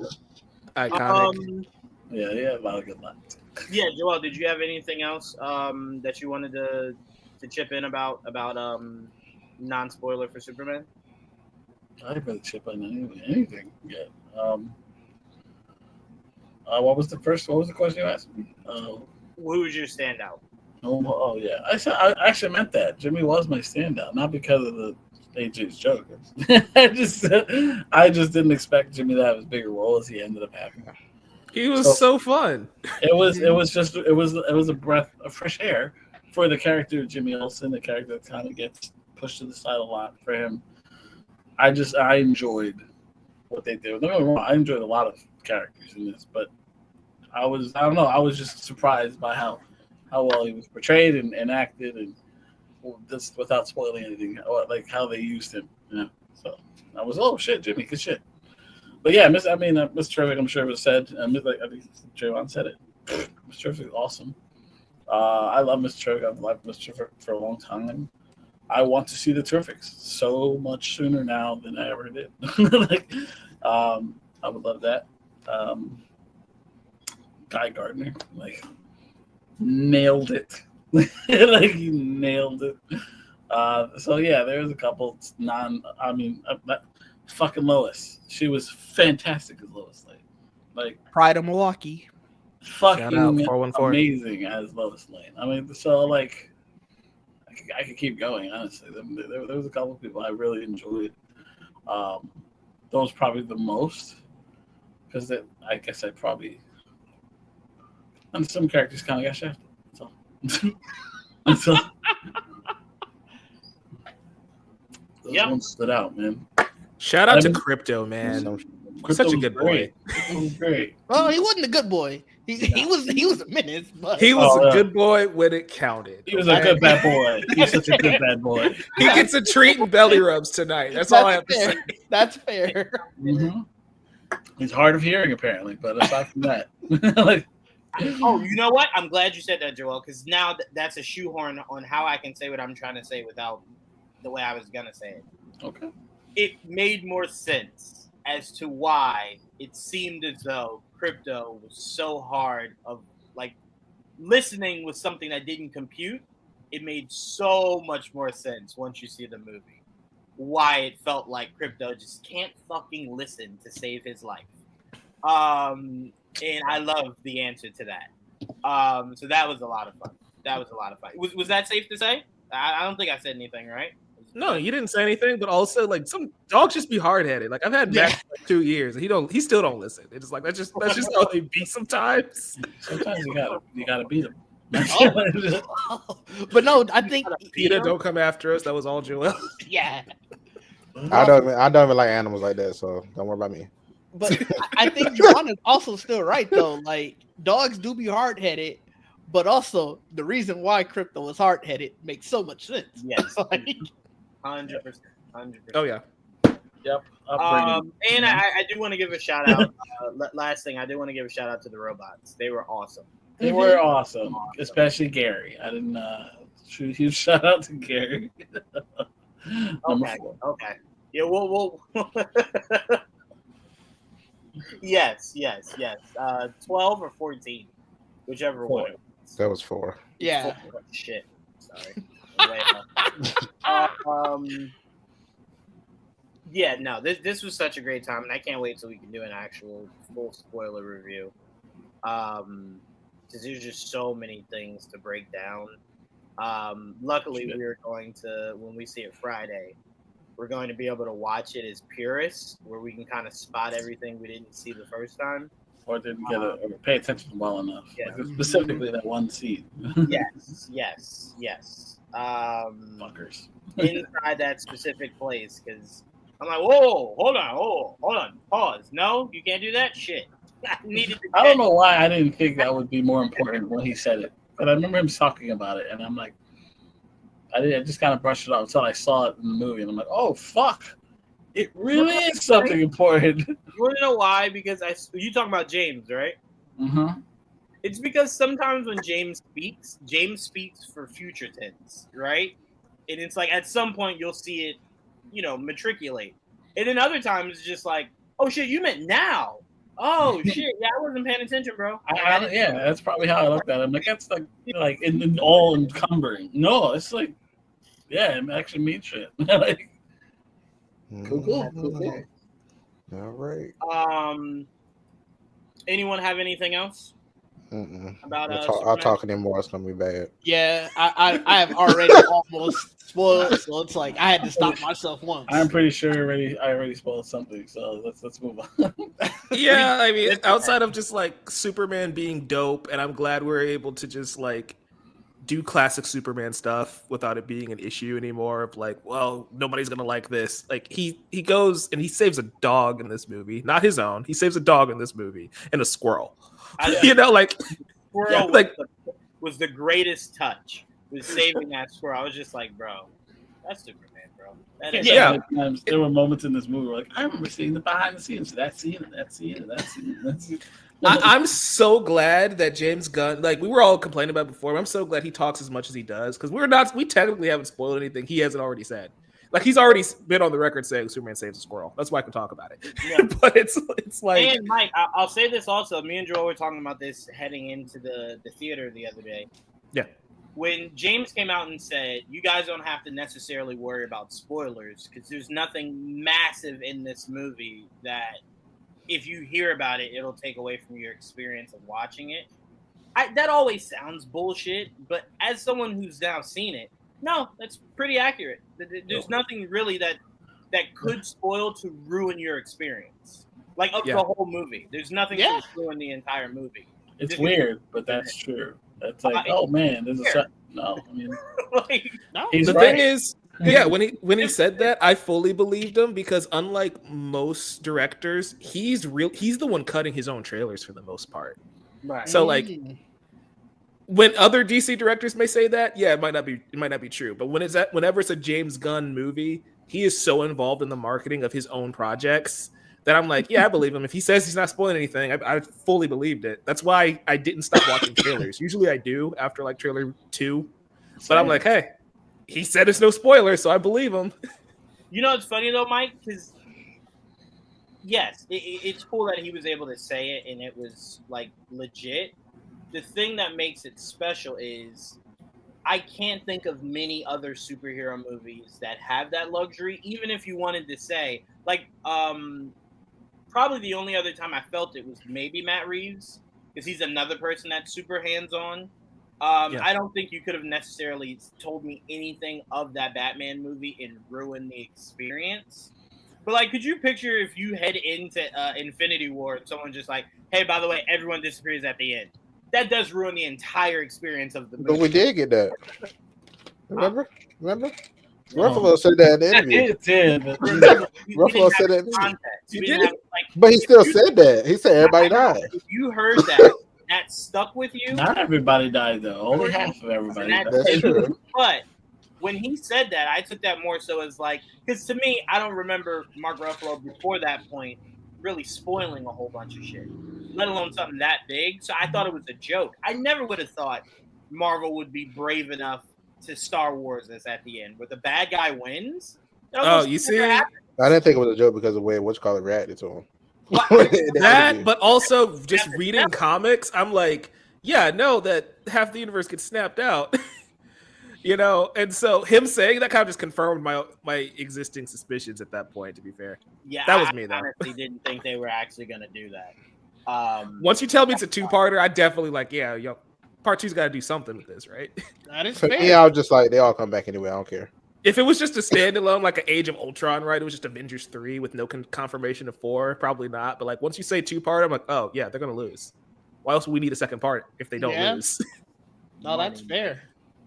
Iconic. Yeah, a lot of good lines. Yeah, Joel, did you have anything else that you wanted to chip in about non-spoiler for Superman? I didn't really chip in anything yet. What was the question you asked me? Who was your standout? Oh yeah, I actually meant that. Jimmy was my standout, not because of the AJ's joke. I just didn't expect Jimmy to have as big a role as he ended up having. He was so fun. It was a breath of fresh air for the character of Jimmy Olsen, the character that kind of gets pushed to the side a lot for him. I enjoyed what they did. Don't get me wrong, I enjoyed a lot of characters in this, but I was just surprised by how well he was portrayed and acted, and just without spoiling anything, like how they used him. So I was, oh shit, Jimmy, good shit. But yeah, Miss Terrific, I'm sure it was said. I think Trayvon said it. Miss Terrific is awesome. I love Miss Terrific. I've loved Miss Terrific for a long time. I want to see the Terrifics so much sooner now than I ever did. I would love that. Guy Gardner, nailed it. Like he nailed it. So yeah, there's a couple fucking Lois. She was fantastic as Lois Lane. Like Pride of Milwaukee. Shout out fucking 414. amazing as Lois Lane. I mean, so like I could keep going. Honestly, there was a couple of people I really enjoyed. Those probably the most because I guess I probably and some characters kind of got shafted. So those ones stood out, man. Shout out to Krypto, man. Krypto Such a was good great. boy. Krypto was great. Oh, he wasn't a good boy. He was a menace, but He was a good boy when it counted. He was a good bad boy. He's such a good bad boy. He gets a treat and belly rubs tonight. That's all I have to say. That's fair. Mm-hmm. He's hard of hearing apparently, but aside from that, like, Oh, you know what? I'm glad you said that, Joel, because now that's a shoehorn on how I can say what I'm trying to say without the way I was gonna say it. okay. It made more sense as to why it seemed as though Krypto was so hard of like listening was something that didn't compute. It made so much more sense once you see the movie. Why it felt like Krypto just can't fucking listen to save his life. And I love the answer to that. So that was a lot of fun. Was that safe to say? I don't think I said anything, right? No, you didn't say anything, but also like some dogs just be hard headed. Like I've had Max for like 2 years, and he still don't listen. It's like that's just how they be sometimes. Sometimes you gotta beat him. But no, I think Peter, don't come after us. That was all Joel. Yeah. I don't even like animals like that, so don't worry about me. But I think Joanna's also still right though. Like dogs do be hard headed, but also the reason why Krypto is hard headed makes so much sense. Yes, Like, 100%. Oh yeah. Yep. And I do want to give a shout out. Last thing, I do want to give a shout out to the robots. They were awesome. They were awesome, especially Gary. I didn't huge shout out to Gary. Okay. Yeah, we'll Yes. 12 or 14, whichever one. That was 4. yeah. Shit. Sorry. Yeah, no, this was such a great time, and I can't wait till we can do an actual full spoiler review. Because there's just so many things to break down. Luckily, we're going to, when we see it Friday, we're going to be able to watch it as purists, where we can kind of spot everything we didn't see the first time. Or didn't get or pay attention well enough. Yeah. Like specifically that one scene. Yes. Fuckers. Inside that specific place, because I'm like, whoa, hold on, pause. No, you can't do that shit. I don't know why I didn't think that would be more important when he said it, but I remember him talking about it, and I'm like, I just kind of brushed it off until I saw it in the movie, and I'm like, oh fuck, it really is something important. You want to know why? Because you talking about James, right? Mm-hmm. It's because sometimes when James speaks for future tense, right? And it's like at some point you'll see it, matriculate. And then other times it's just like, oh shit, you meant now. Oh shit, yeah, I wasn't paying attention, bro. Yeah, that's probably how I looked at it. I'm like, that's like in all encumbering. No, it's like, yeah, it actually means shit. Like, cool. All right. Anyone have anything else? About I'll talk anymore. It's gonna be bad. Yeah, I have already almost spoiled, so it's like I had to stop myself once. I'm pretty sure I already spoiled something, so let's move on. Yeah, I mean, outside of just like Superman being dope, and I'm glad we're able to just like do classic Superman stuff without it being an issue anymore. Of like, well, nobody's gonna like this. Like he goes and he saves a dog in this movie, not his own. He saves a dog in this movie and a squirrel. Like squirrel was the greatest touch. Was saving that squirrel. I was just like, bro, that's Superman, bro. There were moments in this movie where like I remember seeing the behind the scenes, that scene. I'm so glad that James Gunn, like we were all complaining about before, but I'm so glad he talks as much as he does, because we technically haven't spoiled anything he hasn't already said. Like he's already been on the record saying Superman saves a squirrel. That's why I can talk about it. Yeah. But it's like, and Mike, I'll say this also. Me and Joel were talking about this heading into the theater the other day. Yeah. when James came out and said, you guys don't have to necessarily worry about spoilers because there's nothing massive in this movie that if you hear about it, it'll take away from your experience of watching it. That always sounds bullshit, but as someone who's now seen it, no, that's pretty accurate. There's nothing really that could spoil to ruin your experience. Like of the whole movie. There's nothing to ruin the entire movie. It's weird, but that's true. That's like, oh man, there's no. I mean, like, No. he's The right. thing is, yeah, when he said that, I fully believed him because unlike most directors, he's the one cutting his own trailers for the most part. right. So like when other DC directors may say that, yeah, it might not be true. But whenever it's a James Gunn movie, he is so involved in the marketing of his own projects that I'm like, yeah, I believe him. If he says he's not spoiling anything, I fully believed it. That's why I didn't stop watching trailers. Usually I do after like trailer 2. But I'm like, hey, he said it's no spoiler, so I believe him. You know what's funny though, Mike? Because yes, it's cool that he was able to say it and it was like legit. The thing that makes it special is I can't think of many other superhero movies that have that luxury. Even if you wanted to say, like, probably the only other time I felt it was maybe Matt Reeves, because he's another person that's super hands-on. I don't think you could have necessarily told me anything of that Batman movie and ruin the experience. But, like, could you picture if you head into Infinity War and someone just like, hey, by the way, everyone disappears at the end? That does ruin the entire experience of the movie. But we did get that. Remember? Ruffalo said that in the interview. It did, but Ruffalo said that in the interview. But he still said that. He said everybody died. If you heard that, that stuck with you. not everybody died though. Only half of everybody died. That's true. But when he said that, I took that more so as like, because to me, I don't remember Mark Ruffalo before that point really spoiling a whole bunch of shit, let alone something that big. So I thought it was a joke. I never would have thought Marvel would be brave enough to Star Wars this at the end, where the bad guy wins. Oh, you see? I didn't think it was a joke because of the way whatchamacallit reacted to him. That, but also just reading comics, I'm like, yeah, no, that half the universe gets snapped out. You know, and so him saying that kind of just confirmed my existing suspicions at that point, to be fair. Yeah, that was me, though. I honestly didn't think they were actually going to do that. Once you tell me it's a 2-parter, I definitely like, yeah, yo, part 2's got to do something with this, right? That is For fair. me, I was just like, they all come back anyway. I don't care. If it was just a standalone, like an Age of Ultron, right? It was just Avengers 3 with no confirmation of 4, probably not. But like once you say 2-part, I'm like, oh yeah, they're gonna lose. Why else would we need a second part if they don't lose? No, that's fair.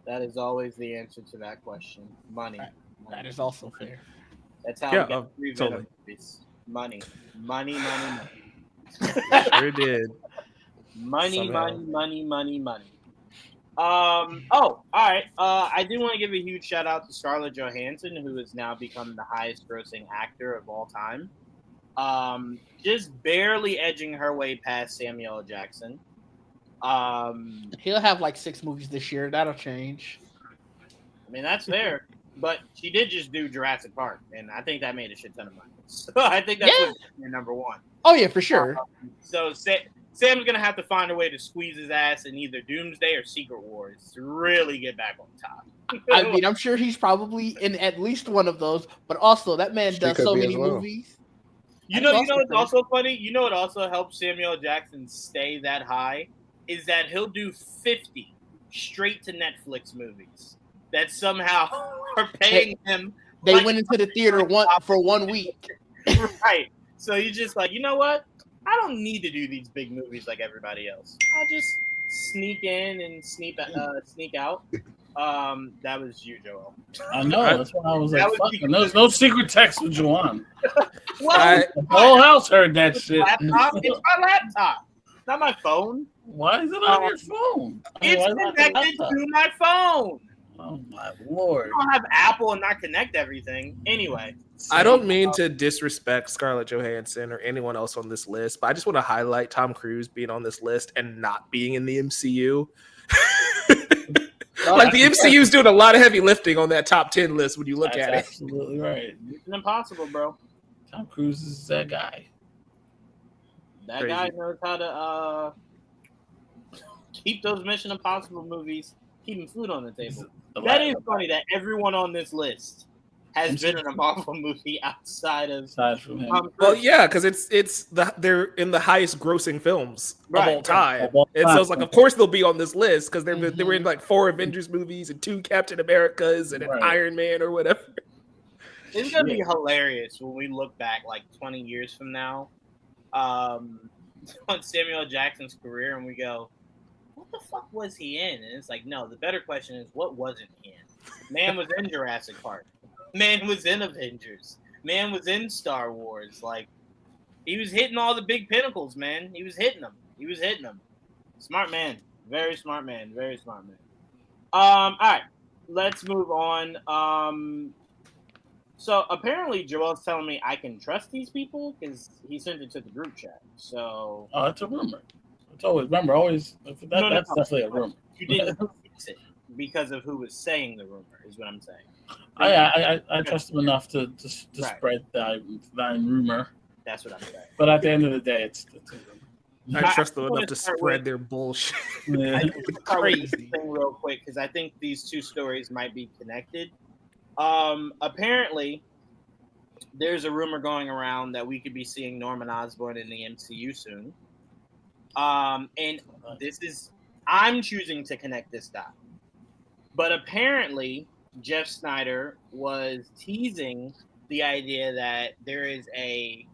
That is always the answer to that question. Money. That is also fair. That's how Yeah, we get 3 totally. Venom movies. Money. Money. Sure did. Money. Somehow. All right. I do want to give a huge shout out to Scarlett Johansson, who has now become the highest grossing actor of all time. Just barely edging her way past Samuel L. Jackson. He'll have like 6 movies this year. That'll change. I mean, that's fair. But she did just do Jurassic Park, and I think that made a shit ton of money. So I think that's your number one. Oh yeah, for sure. So Sam's gonna have to find a way to squeeze his ass in either Doomsday or Secret Wars to really get back on top. I mean, I'm sure he's probably in at least one of those. But also, that man does so many movies. You know what's also funny? You know what also helps Samuel L. Jackson stay that high is that he'll do 50 straight to Netflix movies that somehow are paying him. They like, went into the theater for 1 week. Right. So you're just like, you know what? I don't need to do these big movies like everybody else. I'll just sneak in and sneak out. That was you, Joel. I know. That's why I was like, fucking. There's no secret text with Juwan. Well, The whole house heard that shit. Laptop. It's my laptop, not my phone. Why is it on your phone? It's connected to my phone. Oh my lord! I don't have Apple and not connect everything. Anyway, I don't mean to disrespect Scarlett Johansson or anyone else on this list, but I just want to highlight Tom Cruise being on this list and not being in the MCU. Like the MCU's doing a lot of heavy lifting on that top 10 list when you look at it. Absolutely right. It's impossible, bro. Tom Cruise is that guy. That Crazy. guy knows how to keep those Mission Impossible movies keeping food on the table. The That light- is funny that everyone on this list has been in a Marvel movie outside of aside from him. Well, yeah, because they're in the highest grossing films Right, of all time, Of all and so it's like, time. of course they'll be on this list because they were in Mhm. like 4 Avengers movies and 2 Captain Americas and an Right. Iron Man or whatever. It's gonna be hilarious when we look back like 20 years from now, on Samuel Jackson's career, and we go, "What the fuck was he in?" And it's like, no. The better question is, what wasn't he in? Man was in Jurassic Park. Man was in Avengers. Man was in Star Wars. Like, he was hitting all the big pinnacles, man. He was hitting them. Smart man. Very smart man. Very smart man. All right. Let's move on. So apparently Joel's telling me I can trust these people because he sent it to the group chat. So Oh, it's a rumor. It's always that's No. definitely a rumor. you didn't fix it because of who was saying the rumor, is what I'm saying. I trust him enough to Right. spread that rumor. That's what I'm saying. But at the end of the day, it's a rumor. I trust them wanna enough to start spread with- their bullshit. Yeah. Crazy. Thing real quick because I think these two stories might be connected. Apparently, there's a rumor going around that we could be seeing Norman Osborn in the MCU soon. And I'm choosing to connect this dot. But apparently, Jeff Snyder was teasing the idea that there is a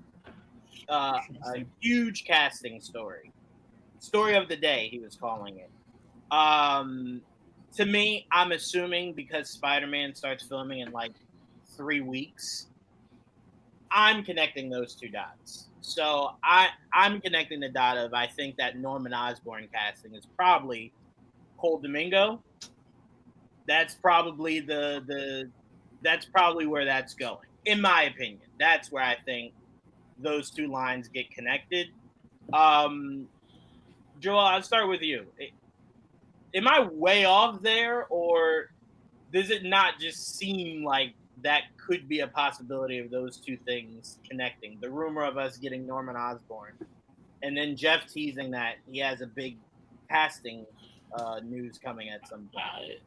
huge casting story of the day, he was calling it. To me, I'm assuming because Spider-Man starts filming in like 3 weeks, I'm connecting those two dots. So I'm connecting the dot of I think that Norman Osborn casting is probably Cole Domingo. That's probably that's probably where that's going, in my opinion. That's where I think those two lines get connected. Joel, I'll start with you. Am I way off there, or does it not just seem like that could be a possibility of those two things connecting? The rumor of us getting Norman Osborn, and then Jeff teasing that he has a big casting news coming at some point.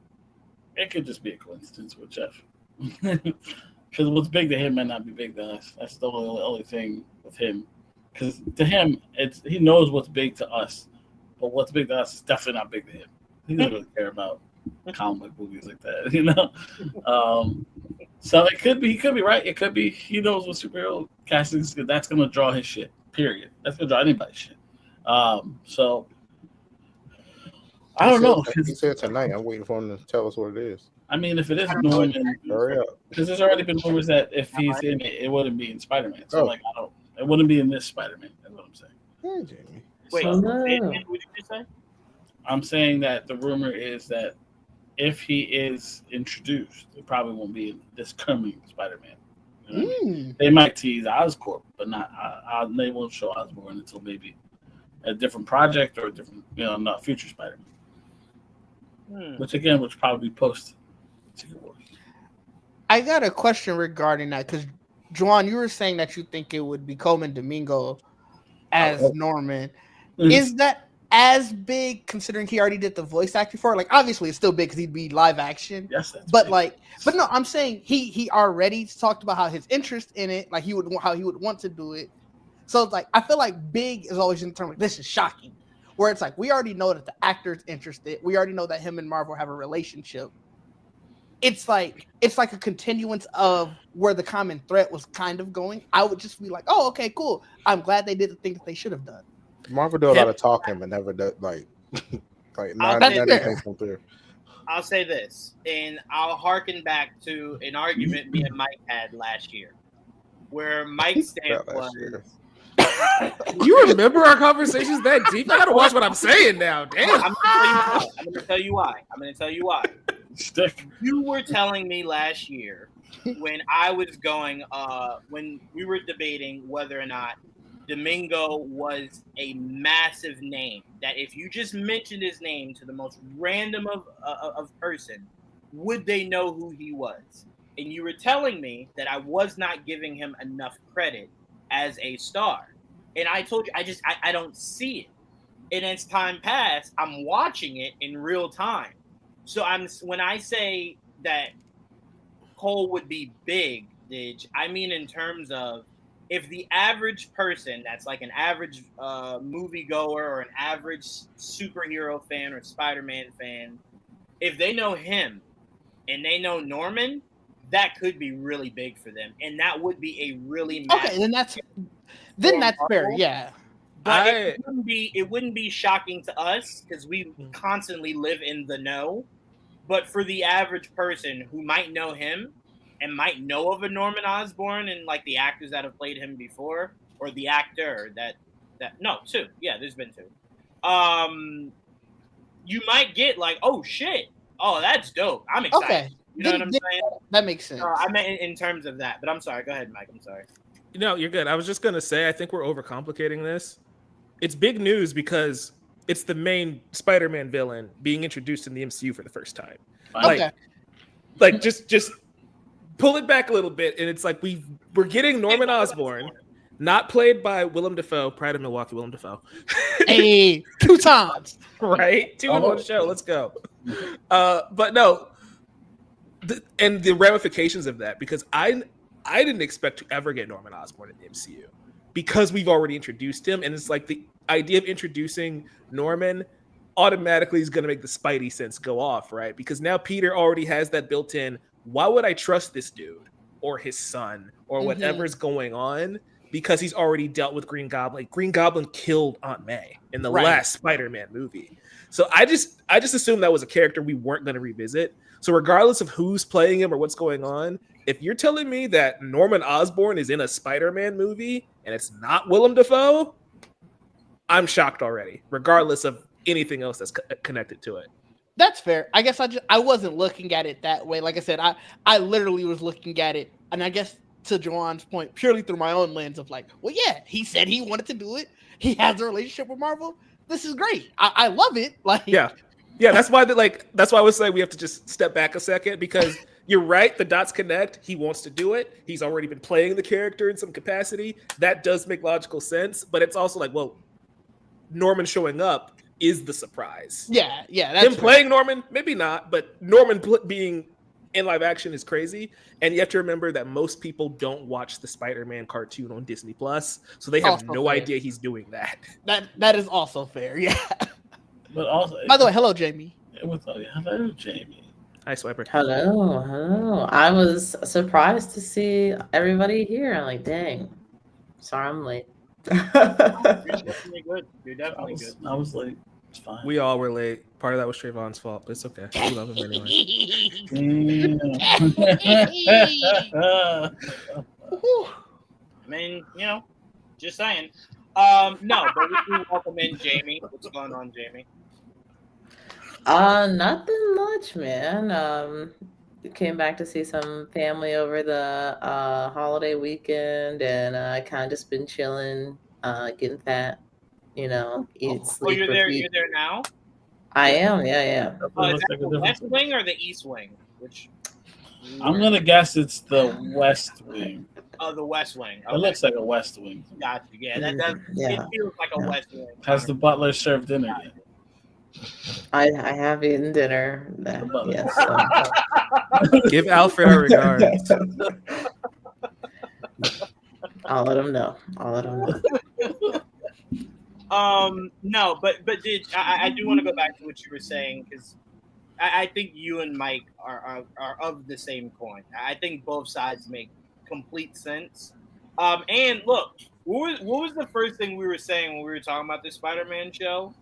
It could just be a coincidence with Jeff. Because what's big to him might not be big to us. That's the only thing with him. Because to him, he knows what's big to us, but what's big to us is definitely not big to him. He doesn't really care about comic movies like that, you know. So it could be. He could be right. It could be. He knows what superhero casting is. That's going to draw his shit. Period. That's going to draw anybody's shit. So I don't know. He said tonight. I'm waiting for him to tell us what it is. I mean, if it is Norman, Hurry up. because there's already been rumors that if he's in it, it wouldn't be in Spider-Man. So it wouldn't be in this Spider-Man. That's what I'm saying. Hey, Jamie. Wait, So- what did you just say? I'm saying that the rumor is that if he is introduced, it probably won't be in this coming Spider-Man. You know what I mean? They might tease Oscorp, but not. They won't show Osborn until maybe a different project or a different, not future Spider-Man. Which again, would probably be post Secret Wars. I got a question regarding that because, Juan, you were saying that you think it would be Coleman Domingo as Norman. Is that as big considering he already did the voice acting for it? Like, obviously, it's still big because he'd be live action. Yes, that's but big. but no, I'm saying he already talked about how his interest in it, like how he would want to do it. So it's like I feel like big is always in terms like this is shocking, where it's like we already know that the actor's interested. We already know that him and Marvel have a relationship. It's like a continuance of where the common threat was kind of going. I would just be like, oh, okay, cool. I'm glad they did the thing that they should have done. Marvel do a lot of talking, but never do like not That's anything come through. I'll say this, and I'll harken back to an argument me and Mike had last year, where Mike's stance was. You remember our conversations that deep? I gotta watch what I'm saying now. Damn. I'm gonna tell you why. Stick. You were telling me last year when I was going, when we were debating whether or not Domingo was a massive name, that if you just mentioned his name to the most random of person, would they know who he was? And you were telling me that I was not giving him enough credit as a star. And I told you, I don't see it. And as time passed, I'm watching it in real time. when I say that Cole would be big, I mean in terms of if the average person that's like an average moviegoer or an average superhero fan or Spider-Man fan, if they know him and they know Norman, that could be really big for them, and that would be a really okay. Then that's fair, yeah. But it wouldn't be shocking to us because we constantly live in the know. But for the average person who might know him and might know of a Norman Osborn and like the actors that have played him before, or the actor two. Yeah, there's been two. You might get like, oh shit, oh that's dope. I'm excited. Okay. You know what I'm saying? That makes sense. I meant in terms of that, but I'm sorry. Go ahead, Mike. I'm sorry. No, you're good. I was just gonna say, I think we're overcomplicating this. It's big news because it's the main Spider-Man villain being introduced in the MCU for the first time. Okay. Like just pull it back a little bit, and it's like we're getting Norman Osborn, not played by Willem Dafoe, Pride of Milwaukee, Willem Dafoe. Hey, 2 times. Right? 2 in one show. Let's go. But no, and the ramifications of that, because I didn't expect to ever get Norman Osborn in the MCU because we've already introduced him, and it's like the idea of introducing Norman automatically is going to make the Spidey sense go off, right? Because now Peter already has that built in. Why would I trust this dude or his son or whatever's going on? Because he's already dealt with Green Goblin. Like, Green Goblin killed Aunt May in the last Spider-Man movie. So I just assumed that was a character we weren't going to revisit. So regardless of who's playing him or what's going on, if you're telling me that Norman Osborn is in a Spider-Man movie and it's not Willem Dafoe, I'm shocked already, regardless of anything else that's connected to it. That's fair. I guess I wasn't looking at it that way. Like I said, I literally was looking at it, and I guess to Juwan's point, purely through my own lens of like, well, yeah, he said he wanted to do it. He has a relationship with Marvel. This is great. I love it. Like, yeah. That's why I was saying we have to just step back a second, because you're right. The dots connect. He wants to do it. He's already been playing the character in some capacity. That does make logical sense, but it's also like, well, Norman showing up is the surprise. Yeah. That's him playing Norman, maybe not, but Norman being in live action is crazy. And you have to remember that most people don't watch the Spider-Man cartoon on Disney Plus, so they have no idea he's doing that. That is also fair. Yeah. But also, by the way, hello, Jamie. Hello, Jamie. Hi, Swiper. Hello. I was surprised to see everybody here. I'm like, dang. Sorry, I'm late. You're definitely good. Good. I was late. It's fine. We all were late. Part of that was Trayvon's fault, but it's okay. We love him anyway. I mean, just saying. No, but we do welcome in Jamie. What's going on, Jamie? Nothing much, man. Came back to see some family over the holiday weekend, and I kind of just been chilling, getting fat, eat, sleep. You're there. You're there now. I am. Yeah. Is that the West Wing or the East Wing? Which I'm gonna guess it's the West Wing. Oh, the West Wing. Okay. It looks like a West Wing. Gotcha. Yeah, that does. It feels like a West Wing. Has the butler served dinner yet? I have eaten dinner. Yes. Give Alfred our regards. I'll let him know. No, but I do want to go back to what you were saying, because I think you and Mike are of the same coin. I think both sides make complete sense. And look, what was the first thing we were saying when we were talking about the Spider-Man show?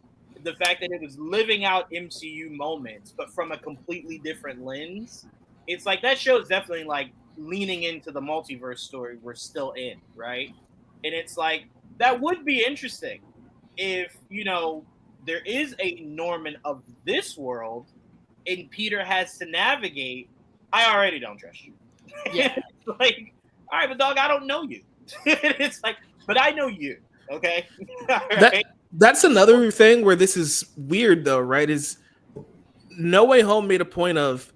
The fact that it was living out MCU moments, but from a completely different lens. It's like that show is definitely like leaning into the multiverse story we're still in, right? And it's like, that would be interesting if, there is a Norman of this world and Peter has to navigate. I already don't trust you. Yeah. It's like, all right, but dog, I don't know you. It's like, but I know you. Okay. Right? That's another thing where this is weird, though, right? Is No Way Home made a point of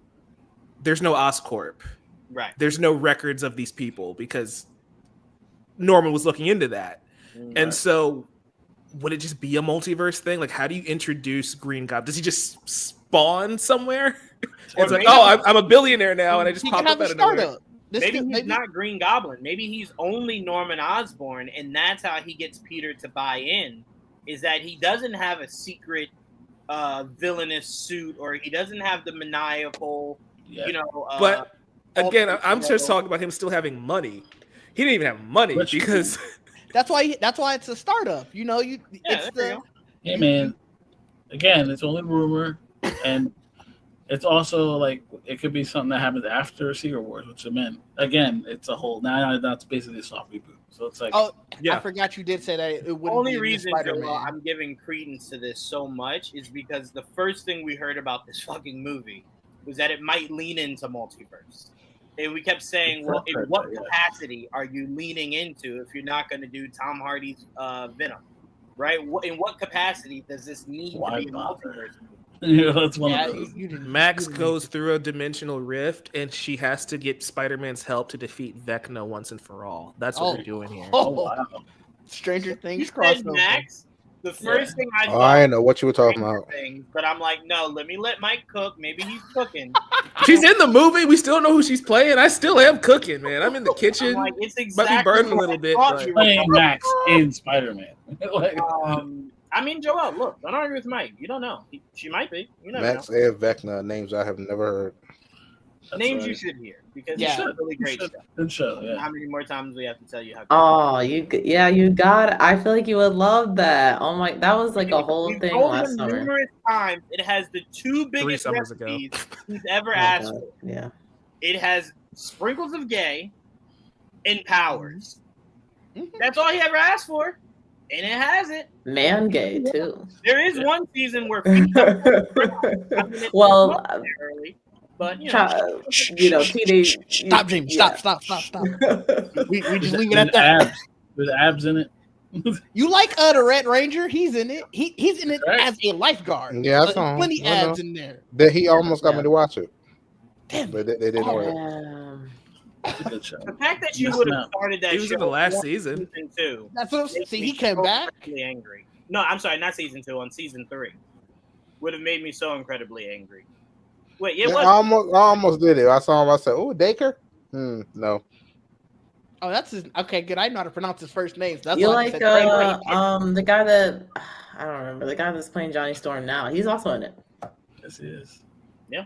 there's no Oscorp. Right. There's no records of these people because Norman was looking into that. Right. And so would it just be a multiverse thing? Like, how do you introduce Green Goblin? Does he just spawn somewhere? It's like, maybe- oh, I'm a billionaire now, and I just He pop can up have a out of nowhere. startup. Maybe he's not Green Goblin. Maybe he's only Norman Osborn, and that's how he gets Peter to buy in. Is that he doesn't have a secret villainous suit, or he doesn't have the maniacal, But again, I'm just talking about him still having money. He didn't even have money because that's why it's a startup. Hey man, again, it's only rumor, and it's also like it could be something that happens after Secret Wars, which again, it's a whole now that's basically a soft reboot. So it's like, I forgot you did say that it wouldn't. Only be reason Spider-Man. I'm giving credence to this so much is because the first thing we heard about this fucking movie was that it might lean into multiverse. And we kept saying, well, in what capacity are you leaning into if you're not going to do Tom Hardy's Venom, right? In what capacity does this need to be a multiverse movie? That's one of those. Max goes through a dimensional rift, and she has to get Spider-Man's help to defeat Vecna once and for all. That's what we're doing here. Oh, wow. Stranger Things crossover. Max. The first thing I thought, I know what you were talking about. But I'm like, no, let Mike cook. Maybe he's cooking. She's in the movie. We still know who she's playing. I still am cooking, man. I'm in the kitchen. Like, it's exactly might be burning a little bit. But playing Max in Spider-Man. I mean, Joel, look, don't argue with Mike. You don't know. She might be. You never Max know. and Vecna, names I have never heard. Names you should hear because it's really great stuff. Good show. Yeah. How many more times we have to tell you how? Oh, you got it. I feel like you would love that. Oh my, that was like a whole thing last summer. Numerous times. It has the two biggest recipes he's ever asked for. Yeah. It has sprinkles of gay and powers. That's all he ever asked for, and it has it. Man gay too. There is one season where well. But teenage. Stop, James. Stop. we just leave it at that. With abs in it. You like the Red Ranger? He's in it. He's in it as a lifeguard. Yeah, I saw him. Plenty abs in there. That he almost got me to watch it. Damn. But they didn't work. It's a good show. The fact that you would have started that he was in the last season. Season 2. That's what I'm saying. See, he came back. Angry. No, I'm sorry, not season 2. On season 3, would have made me so incredibly angry. Wait, I almost did it. I saw him. I said, "Oh, Dacre." No. Oh, that's his. Okay, good. I know how to pronounce his first name. So that's you why like the guy that I don't remember, the guy that's playing Johnny Storm now. He's also in it. Yes, he is. Yeah.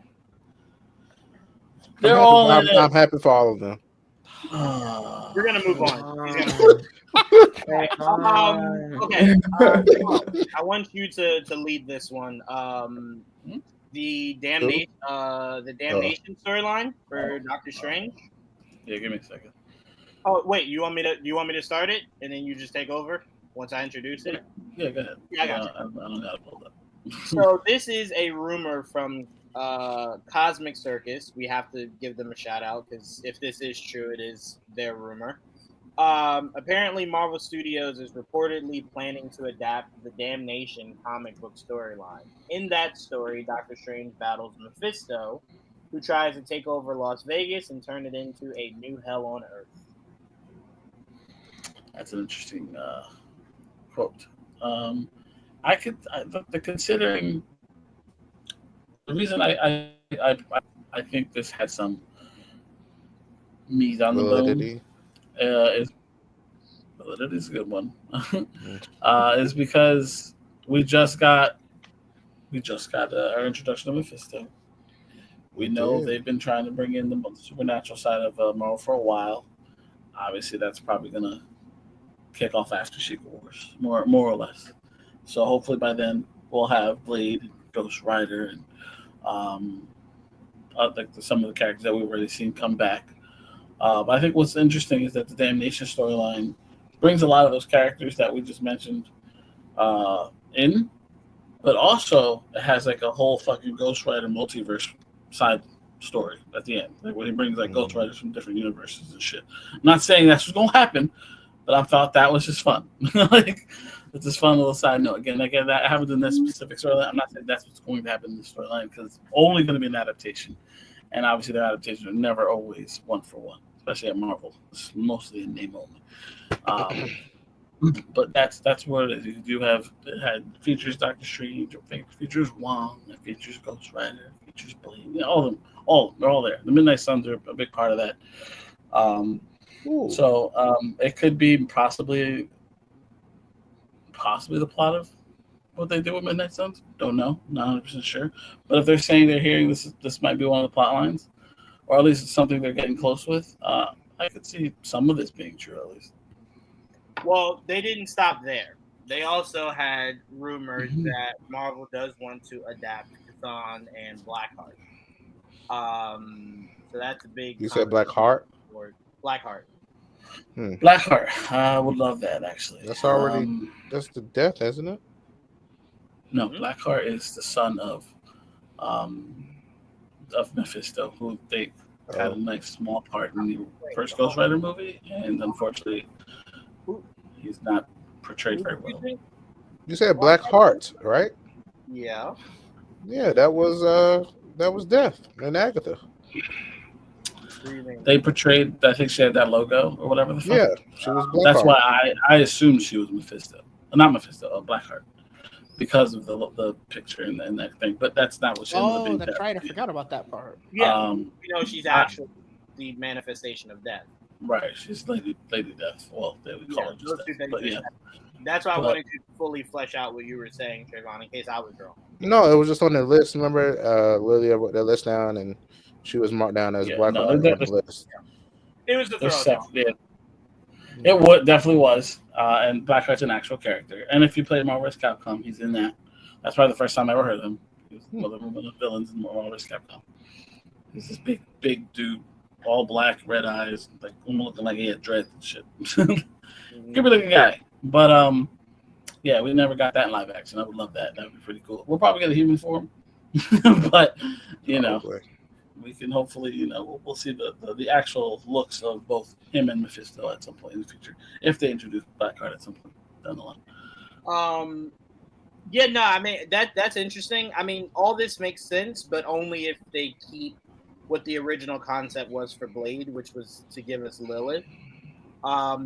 They're all in it. I'm happy for all of them. We're gonna move on. Okay. I want you to lead this one. The damnation storyline for Doctor Strange. Yeah, give me a second. Oh wait, you want me to start it and then you just take over once I introduce it? Yeah, go ahead. Yeah, I got you. I don't know how to pull that. So this is a rumor from Cosmic Circus. We have to give them a shout out because if this is true, it is their rumor. Apparently, Marvel Studios is reportedly planning to adapt the Damnation comic book storyline. In that story, Doctor Strange battles Mephisto, who tries to take over Las Vegas and turn it into a new hell on Earth. That's an interesting quote. Considering the reason I think this had some meat on the bone is validity is a good one. Is because we just got our introduction of Mephisto. We know they've been trying to bring in the supernatural side of Marvel for a while. Obviously, that's probably gonna kick off after Secret Wars, more or less. So hopefully by then we'll have Blade, Ghost Rider, and some of the characters that we've already seen come back. But I think what's interesting is that the Damnation storyline brings a lot of those characters that we just mentioned in, but also it has like a whole fucking Ghost Rider multiverse side story at the end, like when he brings like Ghost Riders from different universes and shit. I'm not saying that's what's gonna happen, but I thought that was just fun. Like it's this fun little side note. Again, that happens in this specific storyline. I'm not saying that's what's going to happen in this storyline because it's only going to be an adaptation, and obviously their adaptations are never always one for one, especially at Marvel. It's mostly in name only. But that's what it is. You do have it had features Doctor Strange, it features Wong, it features Ghost Rider, it features Blade. You know, they're all there. The Midnight Suns are a big part of that. So it could be possibly the plot of what they do with Midnight Suns. Don't know, not 100% sure. But if they're saying they're hearing this might be one of the plot lines, or at least it's something they're getting close with. I could see some of this being true, at least. Well, they didn't stop there. They also had rumors that Marvel does want to adapt Kazan and Blackheart. So that's a big. You said Blackheart? Blackheart. Blackheart. I would love that, actually. That's already that's the death, isn't it? No, Blackheart is the son of Mephisto, who they had a nice small part in the first Ghost Rider movie, and unfortunately, he's not portrayed very well. You said Blackheart, right? Yeah. Yeah, that was Death and Agatha. They portrayed, I think she had that logo or whatever the fuck. Yeah, she was Blackheart. That's why I assumed she was Mephisto. Not Mephisto, Blackheart. Because of the picture and that thing. But that's not what she ended up being. That's right. I forgot about that part. Yeah. She's actually the manifestation of death. Right. She's Lady Death. Well, they would call her just Death. But yeah. That's why I wanted to fully flesh out what you were saying, Trayvon, in case I was wrong. No, it was just on the list. Remember, Lilia wrote the list down, and she was marked down as Blackheart on the list. It was the throw. It definitely was. And Blackheart's an actual character. And if you played Marvel vs. Capcom, he's in that. That's probably the first time I ever heard of him. He was one of the villains in Marvel vs. Capcom. He's this big dude, all black, red eyes, like looking like he had dreads and shit. Good looking guy. But yeah, we never got that in live action. I would love that. That would be pretty cool. We'll probably get a human form. But we can hopefully, we'll see the actual looks of both him and Mephisto at some point in the future, if they introduce Blackheart at some point down the line. I mean that's interesting. I mean, all this makes sense, but only if they keep what the original concept was for Blade, which was to give us Lilith.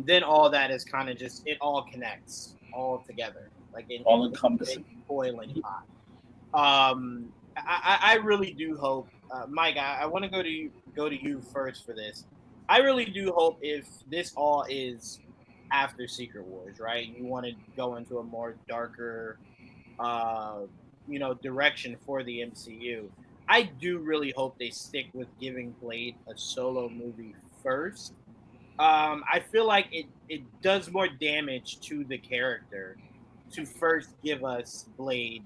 Then all that is kind of just it all connects all together, like in all encompassing boiling pot. I really do hope, Mike. I want to go to you first for this. I really do hope if this all is after Secret Wars, right? You want to go into a more darker, direction for the MCU. I do really hope they stick with giving Blade a solo movie first. I feel like it does more damage to the character to first give us Blade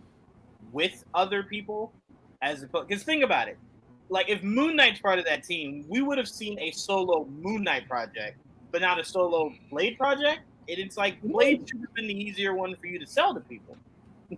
with other people, as opposed. Because think about it, like if Moon Knight's part of that team, we would have seen a solo Moon Knight project, but not a solo Blade project. And it's like Blade should have been the easier one for you to sell to people.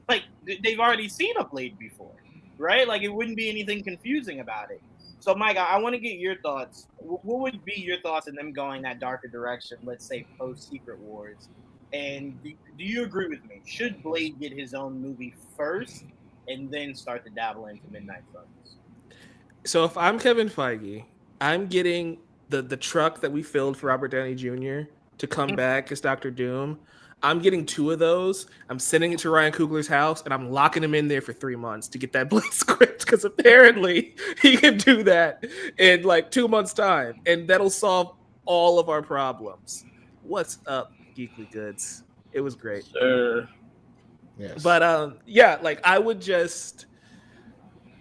Like they've already seen a Blade before, right? Like it wouldn't be anything confusing about it. So, Mike, I want to get your thoughts. What would be your thoughts in them going that darker direction, let's say post-Secret Wars? And do you agree with me? Should Blade get his own movie first and then start to dabble into Midnight Suns? So if I'm Kevin Feige, I'm getting the truck that we filled for Robert Downey Jr. to come back as Dr. Doom. I'm getting 2 of those. I'm sending it to Ryan Coogler's house, and I'm locking him in there for 3 months to get that Blade script, because apparently he can do that in like 2 months' time, and that'll solve all of our problems. What's up, Geekly Goods? It was great. Sure. Yes. But I would just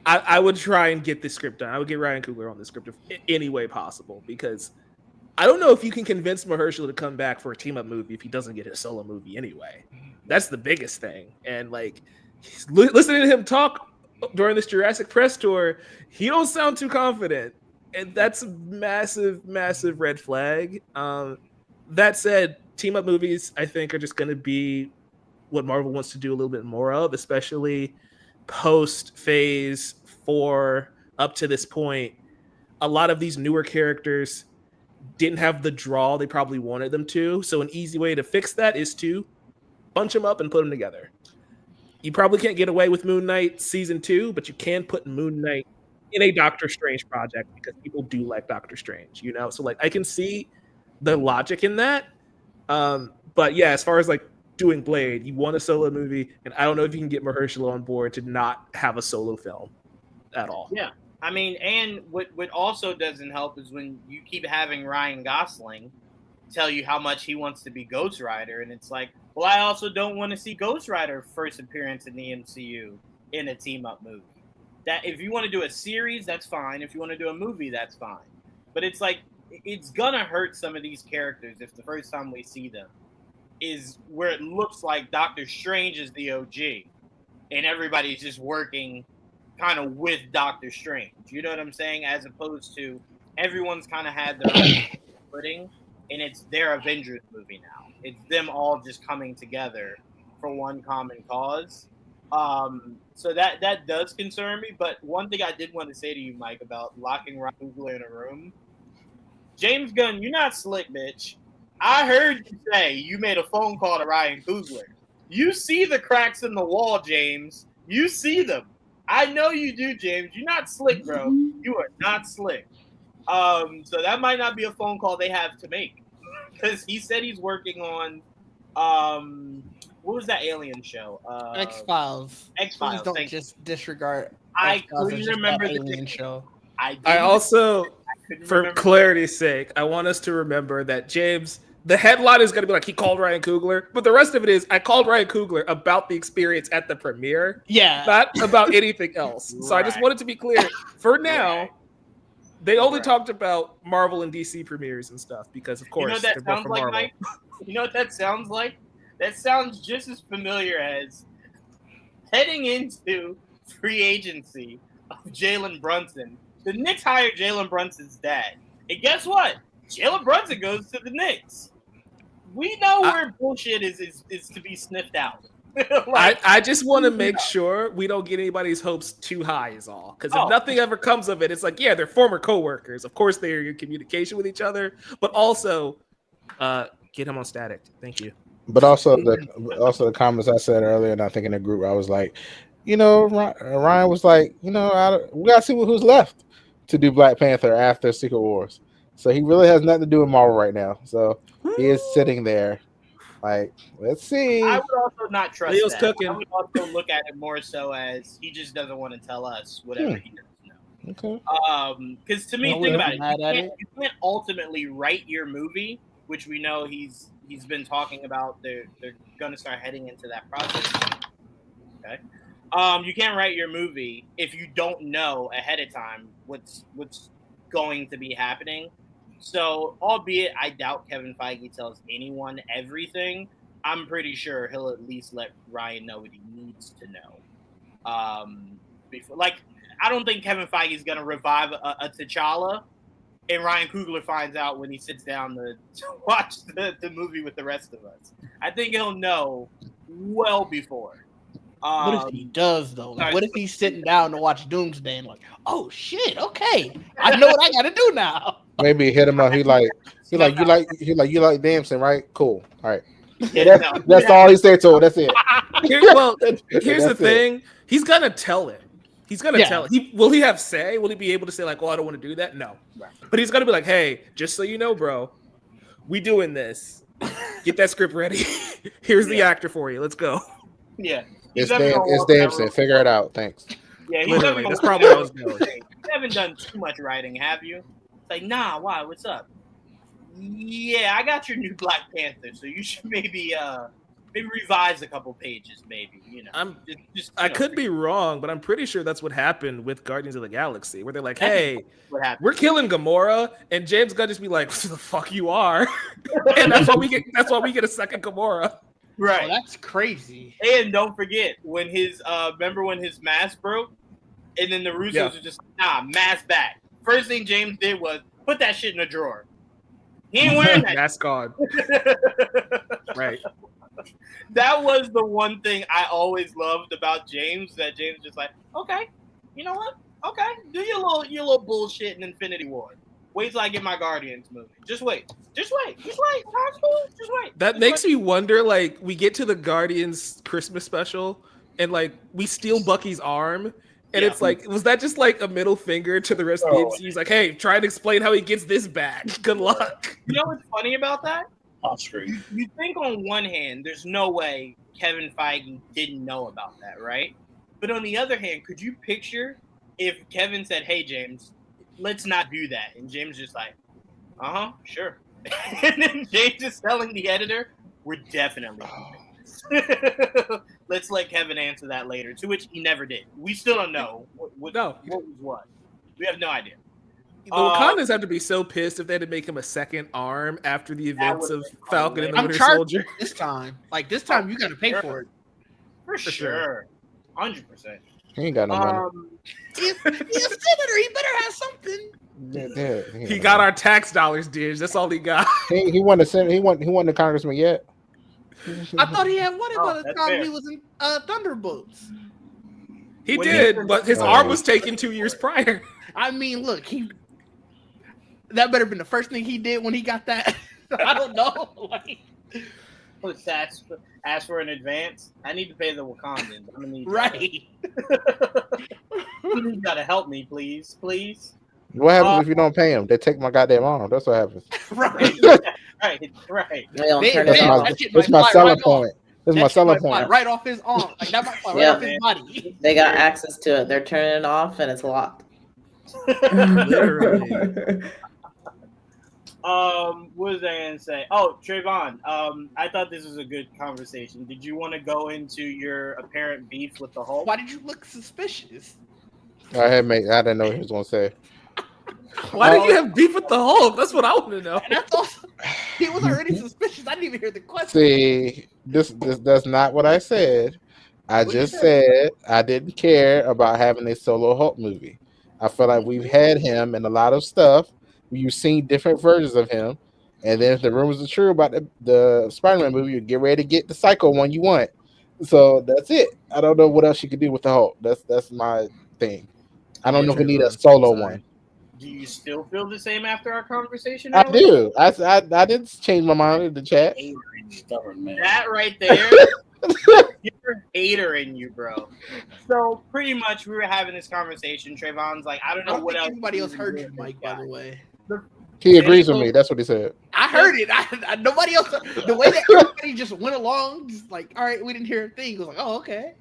I would try and get this script done. I would get Ryan Coogler on this script in any way possible, because I don't know if you can convince Mahershala to come back for a team-up movie if he doesn't get his solo movie anyway. That's the biggest thing. And like listening to him talk during this Jurassic press tour, he don't sound too confident, and that's a massive, massive red flag. That said, team-up movies I think are just going to be what Marvel wants to do a little bit more of, especially post Phase 4 up to this point. A lot of these newer characters didn't have the draw they probably wanted them to. So an easy way to fix that is to bunch them up and put them together. You probably can't get away with Moon Knight season 2, but you can put Moon Knight in a Doctor Strange project because people do like Doctor Strange, So like I can see the logic in that. But yeah, as far as like doing Blade, you want a solo movie, and I don't know if you can get Mahershala on board to not have a solo film at all. Yeah. I mean, and what also doesn't help is when you keep having Ryan Gosling tell you how much he wants to be Ghost Rider, and it's like, well, I also don't want to see Ghost Rider first appearance in the MCU in a team-up movie. That if you want to do a series, that's fine. If you want to do a movie, that's fine. But it's like, it's gonna hurt some of these characters if the first time we see them is where it looks like Doctor Strange is the OG, and everybody's just working kind of with Doctor Strange. You know what I'm saying? As opposed to everyone's kind of had their own footing, and it's their Avengers movie now. It's them all just coming together for one common cause. So that does concern me. But one thing I did want to say to you, Mike, about locking Ryan Coogler in a room. James Gunn, you're not slick, bitch. I heard you say you made a phone call to Ryan Coogler. You see the cracks in the wall, James. You see them. I know you do, James. You're not slick, bro. You are not slick. So that might not be a phone call they have to make, because he said he's working on what was that alien show? X-Files. X-Files. Please don't just disregard. I X-Files couldn't as just remember that the alien name. show. I also, for remember. clarity's sake, I want us to remember that James, the headline is going to be like, he called Ryan Coogler, but the rest of it is, I called Ryan Coogler about the experience at the premiere, Yeah. not about anything else. So I just Right. wanted to be clear. For now, Right. they only Right. talked about Marvel and DC premieres and stuff because, of course, You know what they're that both sounds from like, Marvel. Mike? You know what that sounds like? That sounds just as familiar as heading into free agency of Jalen Brunson. The Knicks hired Jalen Brunson's dad. And guess what? Jalen Brunson goes to the Knicks. We know where bullshit is to be sniffed out. I just want to make sure we don't get anybody's hopes too high is all. Because if nothing ever comes of it, it's like, yeah, they're former coworkers. Of course, they're in communication with each other. But also, get him on static. Thank you. But also the comments I said earlier, and I think in the group, I was like, Ryan was like, we gotta see who's left to do Black Panther after Secret Wars. So he really has nothing to do with Marvel right now. So he is sitting there, like, let's see. I would also not trust Leo's that. cooking. I would also look at it more so as he just doesn't want to tell us whatever he doesn't know. Okay. Because to me, think about it. You can't ultimately write your movie, which we know he's been talking about. They're going to start heading into that process. Okay. You can't write your movie if you don't know ahead of time what's going to be happening. So, albeit I doubt Kevin Feige tells anyone everything, I'm pretty sure he'll at least let Ryan know what he needs to know. Before, like, I don't think Kevin Feige is going to revive a T'Challa, and Ryan Coogler finds out when he sits down to watch the movie with the rest of us. I think he'll know well before. What if he does though? Like, what if he's sitting down to watch Doomsday and like, oh shit, okay, I know what I got to do now. Maybe hit him up. You like Damson, right? Cool. All right. Yeah, That's all he said to him. That's it. Here's the thing. He's gonna tell him. He's gonna tell him. Will he have say? Will he be able to say like, "Well, I don't want to do that"? No. Right. But he's gonna be like, "Hey, just so you know, bro, we doing this. Get that script ready. Here's the actor for you. Let's go." Yeah. It's Damson. Figure it out. Thanks. Yeah, literally. That's probably what I was doing. You haven't done too much writing, have you? It's like, nah. Why? What's up? Yeah, I got your new Black Panther, so you should maybe revise a couple pages, maybe. I could be wrong, but I'm pretty sure that's what happened with Guardians of the Galaxy, where they're like, "Hey, we're killing Gamora," and James Gunn just be like, "Who the fuck you are?" And that's why we get a second Gamora. Right. Oh, that's crazy. And don't forget when remember when his mask broke, and then the Russos were just mask back. First thing James did was put that shit in a drawer. He ain't wearing that. Mask on. Right. That was the one thing I always loved about James. That James just like, okay, you know what? Okay, do your little bullshit in Infinity War. Wait till I get my Guardians movie. Just wait. That's cool. Just wait. That makes me wonder. Like, we get to the Guardians Christmas special, and like we steal Bucky's arm. And it's like, was that just like a middle finger to the rest of the MCU? He's like, hey, try and explain how he gets this back. Good luck. You know what's funny about that? off screen. You think on one hand, there's no way Kevin Feige didn't know about that, right? But on the other hand, could you picture if Kevin said, "Hey, James, let's not do that," and James just like, sure. And then James is telling the editor, "We're definitely doing this." Let's let Kevin answer that later, to which he never did. We still don't know what was what. We have no idea. The Wakandans have to be so pissed if they had to make him a second arm after the events of Falcon and the Winter Soldier. This time. Like, this time you got to pay for it. For sure. 100%. He ain't got no money. He's a senator. He better have something. He got our tax dollars, Diz. That's all he got. He won the congressman yet. I thought he had won it by the time he was in Thunderbolts. He did, but his arm was taken 2 years prior. I mean, look, that better have been the first thing he did when he got that. I don't know. Let's ask for an advance. I need to pay the Wakandans. I'm gonna need right. You gotta help me, please. What happens if you don't pay him? They take my goddamn arm. That's what happens. Right. They don't turn it off. That's my selling point. That's my selling point. Right off his arm. Like, that might fly right off his body. They got access to it. They're turning it off and it's locked. Literally. What was I gonna say? Oh, Trayvon. I thought this was a good conversation. Did you want to go into your apparent beef with the Hulk? Why did you look suspicious? I didn't know what he was gonna say. Why did you have beef with the Hulk? That's what I want to know. And that's also, he was already suspicious. I didn't even hear the question. See, that's not what I said. I just said I didn't care about having a solo Hulk movie. I feel like we've had him in a lot of stuff. You've seen different versions of him, and then if the rumors are true about the Spider-Man movie, you get ready to get the Psycho one you want. So that's it. I don't know what else you could do with the Hulk. That's my thing. I don't know if we need a solo one. Do you still feel the same after our conversation? I do. I didn't change my mind in the chat. Stubborn man. That right there, you're a hater in you, bro. So pretty much, we were having this conversation. Trayvon's like, I don't know what else. Anybody else heard you, Mike? By the way, he agrees with me. That's what he said. I heard it. Nobody else. The way that everybody just went along, just like, all right, we didn't hear a thing. It was like, oh, okay.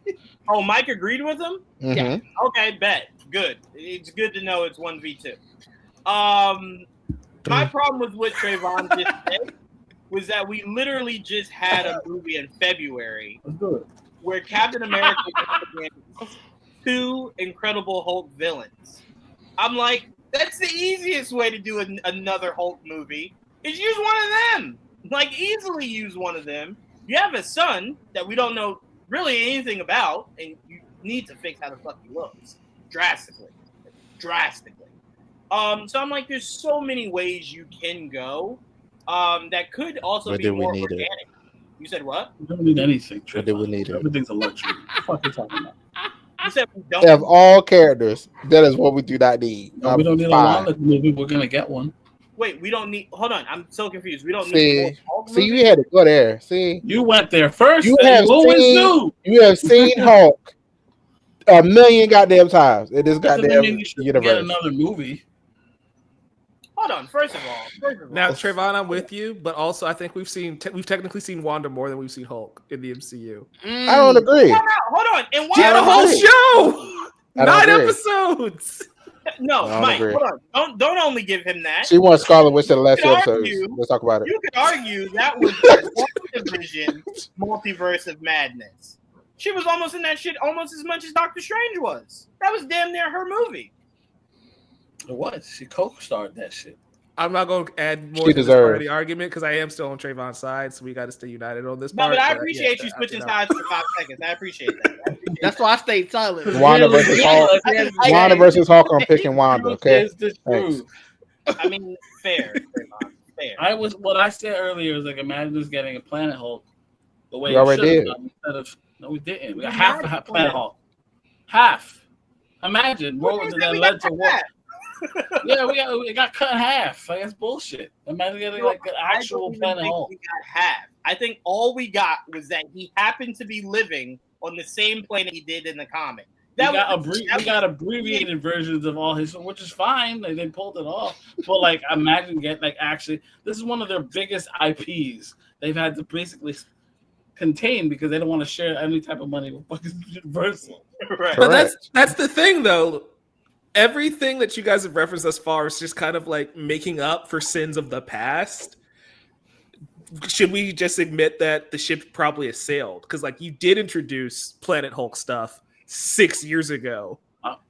Oh, Mike agreed with him. Mm-hmm. Yeah. Okay, bet. Good. It's good to know it's 1v2. My problem with what Trayvon just said was that we literally just had a movie in February where Captain America against two Incredible Hulk villains. I'm like, that's the easiest way to do another Hulk movie is use one of them. Like, easily use one of them. You have a son that we don't know really anything about, and you need to fix how the fuck he looks drastically. So I'm like, there's so many ways you can go. That could also be more organic. You said what? We don't need anything. What do we need it? Everything's a luxury. What the fuck are you talking about? You said we don't. Of all characters, that is what we do not need. No, we don't need a Lawless movie. We're gonna get one. Wait, we don't need. Hold on, I'm so confused. We don't need. More Hulk see, movies? you had to go there. See, You went there first. You have seen Hulk a million goddamn times in this goddamn universe. Get another movie. Hold on. First of all. Now, Trayvon, I'm with you, but also I think we've technically seen Wanda more than we've seen Hulk in the MCU. I don't agree. Hold on. And She had a whole show, 9 episodes. No, Mike, hold on. Don't only give him that. She won Scarlet Witch in the last episode. Let's talk about it. You could argue that was WandaVision multiverse of madness. She was almost in that shit almost as much as Doctor Strange was. That was damn near her movie. It was. She co-starred that shit. I'm not going to add more to this part of the argument because I am still on Trayvon's side, so we got to stay united on this part. No, but I appreciate you switching sides for 5 seconds. I appreciate that. That's why I stayed silent. Wanda versus Hulk. Wanda versus Hulk. I'm picking Wanda. Okay. I mean, fair. Fair. What I said earlier was like, imagine us getting a Planet Hulk the way we already did. Instead of no, we didn't. We got half a Planet Hulk. Half. Imagine what was that led to what? Yeah, it got cut in half. Like, that's bullshit. Imagine getting like an actual Planet Hulk. We got half. I think all we got was that he happened to be living on the same planet he did in the comic. We got abbreviated versions of all his, which is fine. They pulled it off, but like, imagine actually, this is one of their biggest IPs they've had to basically contain because they don't want to share any type of money with fucking Universal. Right. But that's the thing, though. Everything that you guys have referenced thus far is just kind of like making up for sins of the past. Should we just admit that the ship probably has sailed? Because like, you did introduce Planet Hulk stuff 6 years ago,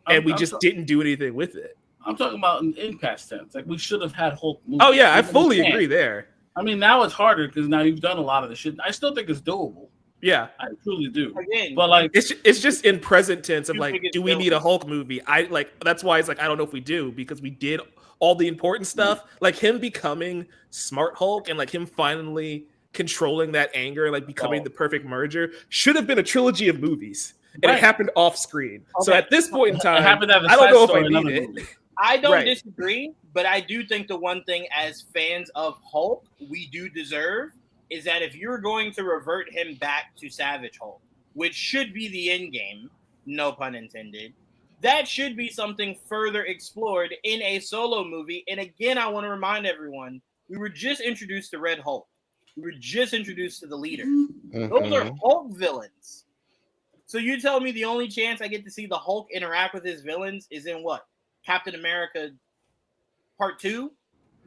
and we just didn't do anything with it. I'm talking about in past tense. Like, we should have had Hulk movies. Oh yeah, I fully agree there. I mean, now it's harder because now you've done a lot of the shit. I still think it's doable. Yeah, I truly do. Again, but like, it's just in present tense of like, do we doable. need a Hulk movie? That's why it's like, I don't know if we do, because we did all the important stuff, like him becoming Smart Hulk and like him finally controlling that anger and like becoming the perfect merger should have been a trilogy of movies, and it happened off screen. Okay. So at this point in time, I don't know if I need it. I don't disagree, but I do think the one thing as fans of Hulk we do deserve is that if you're going to revert him back to Savage Hulk, which should be the end game, no pun intended, that should be something further explored in a solo movie. And again, I want to remind everyone, we were just introduced to Red Hulk. We were just introduced to the leader. Mm-hmm. Those are Hulk villains. So you tell me the only chance I get to see the Hulk interact with his villains is in what? Captain America Part 2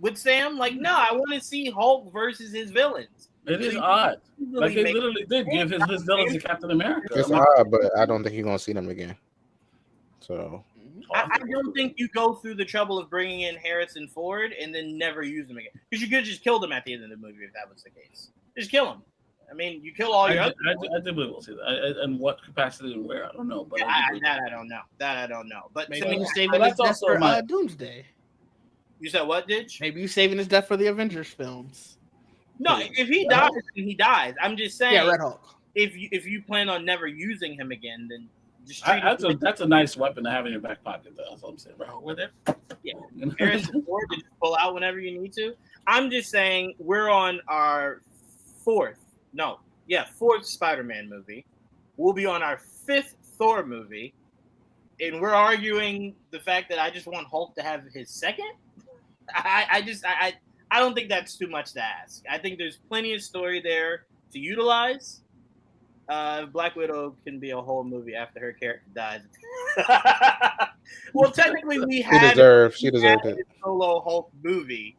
with Sam? Like, no, I want to see Hulk versus his villains. It is odd. Like, they literally did give his villains to Captain America. It's odd, but I don't think you're going to see them again. So I don't think you go through the trouble of bringing in Harrison Ford and then never use them again. Because you could have just killed him at the end of the movie if that was the case. Just kill him. I mean, you kill all your I do believe we'll see that. And what capacity and where, I don't know. But I don't know. But maybe you saving his death for Doomsday. You said what, Ditch? Maybe you saving his death for the Avengers films. No, if he dies, then he dies. I'm just saying. Yeah, Red Hulk. If you plan on never using him again, then just that's a nice weapon to have in your back pocket, though. That's what I'm saying. Red Hulk with it. Yeah, Harrison Ford to just pull out whenever you need to. I'm just saying we're on our fourth Spider-Man movie. We'll be on our fifth Thor movie, and we're arguing the fact that I just want Hulk to have his second. I don't think that's too much to ask. I think there's plenty of story there to utilize. Black Widow can be a whole movie after her character dies. Well, technically, we had a solo Hulk movie.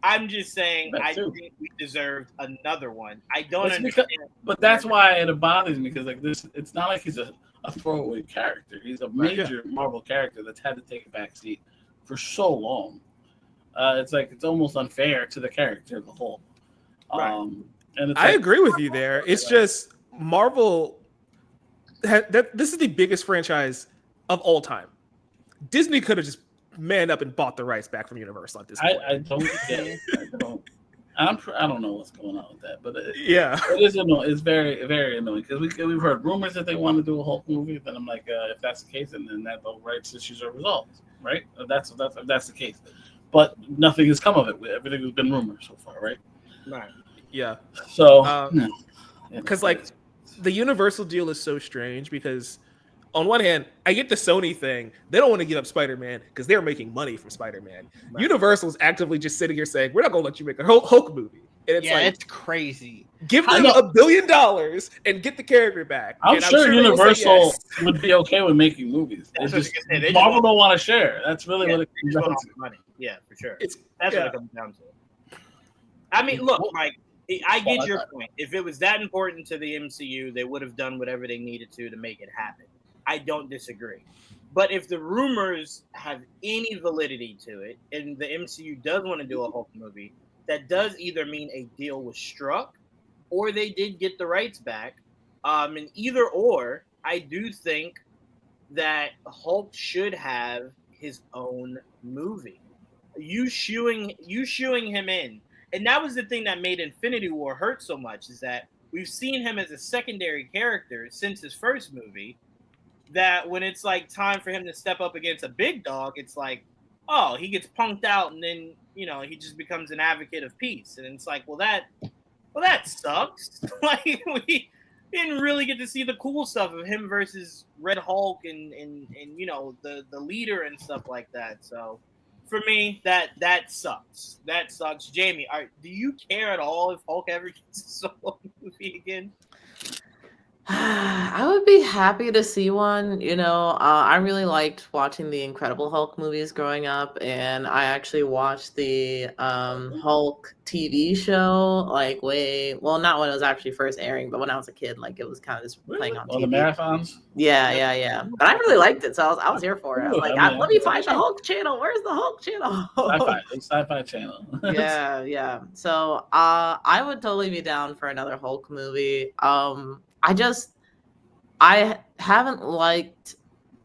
I'm just saying, I think we deserved another one. I don't understand. But that's why it bothers me, because like this, it's not like he's a throwaway character. He's a major Marvel character that's had to take a back seat for so long. It's like it's almost unfair to the character of the whole. And it's I agree with you there. It's just Marvel. This is the biggest franchise of all time. Disney could have just manned up and bought the rights back from Universal at this point. I don't get it. I don't know what's going on with that, but it is annoying. It's very, very annoying because we've heard rumors that they want to do a Hulk movie. Then I'm like, if that's the case, then that the rights issues are resolved, right? If that's the case. But nothing has come of it. Everything has been rumors so far, right? Right. Yeah. So, because like the Universal deal is so strange because on one hand, I get the Sony thing. They don't want to give up Spider-Man because they're making money from Spider-Man. Right. Universal is actively just sitting here saying, we're not going to let you make a Hulk movie. And it's it's crazy. Give them $1 billion and get the character back. I'm sure Universal would be okay with making movies. Marvel don't want to share. That's really what it comes down to. Money. Yeah, for sure. That's what it comes down to. I mean, look, Mike, I get your point. If it was that important to the MCU, they would have done whatever they needed to make it happen. I don't disagree. But if the rumors have any validity to it, and the MCU does want to do a Hulk movie, that does either mean a deal was struck or they did get the rights back. And either or, I do think that Hulk should have his own movie. You shooing him in. And that was the thing that made Infinity War hurt so much, is that we've seen him as a secondary character since his first movie, that when it's like time for him to step up against a big dog, it's like, oh, he gets punked out and then, he just becomes an advocate of peace. And it's like, well, that sucks. Like we didn't really get to see the cool stuff of him versus Red Hulk and you know the leader and stuff like that. So for me, that sucks. That sucks. Jamie, do you care at all if Hulk ever gets a solo movie again? I would be happy to see one. I really liked watching the Incredible Hulk movies growing up, and I actually watched the Hulk TV show like not when it was actually first airing, but when I was a kid, like it was kind of just playing on TV. The marathons. Yeah. But I really liked it, so I was here for it. I was like, let me find the Hulk channel. Where's the Hulk channel? Sci-fi channel. Yeah. So I would totally be down for another Hulk movie. I haven't liked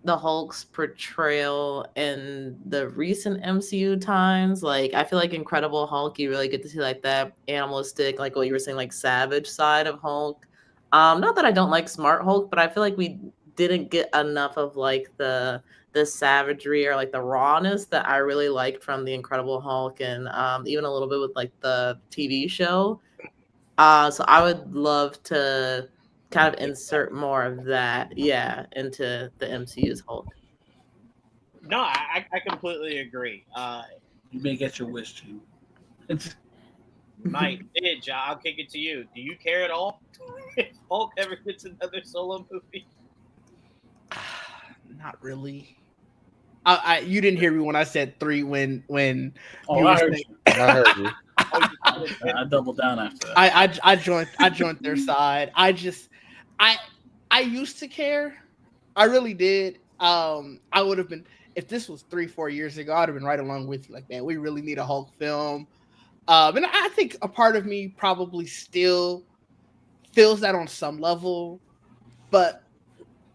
the Hulk's portrayal in the recent MCU times. Like, I feel like Incredible Hulk, you really get to see like that animalistic, like what you were saying, like savage side of Hulk. Not that I don't like Smart Hulk, but I feel like we didn't get enough of like the savagery or like the rawness that I really liked from the Incredible Hulk, and even a little bit with like the TV show. So I would love to kind of insert more of that, into the MCU's Hulk. No, I completely agree. You may get your wish, Jim. Mike, I'll kick it to you. Do you care at all if Hulk ever gets another solo movie? Not really. You didn't hear me when I said 3 when I heard you. I heard you. I doubled down after that. I joined their side. I used to care. I really did. I would have been, if this was 3-4 years ago, I'd have been right along with you. Like, man, we really need a Hulk film. And I think a part of me probably still feels that on some level. But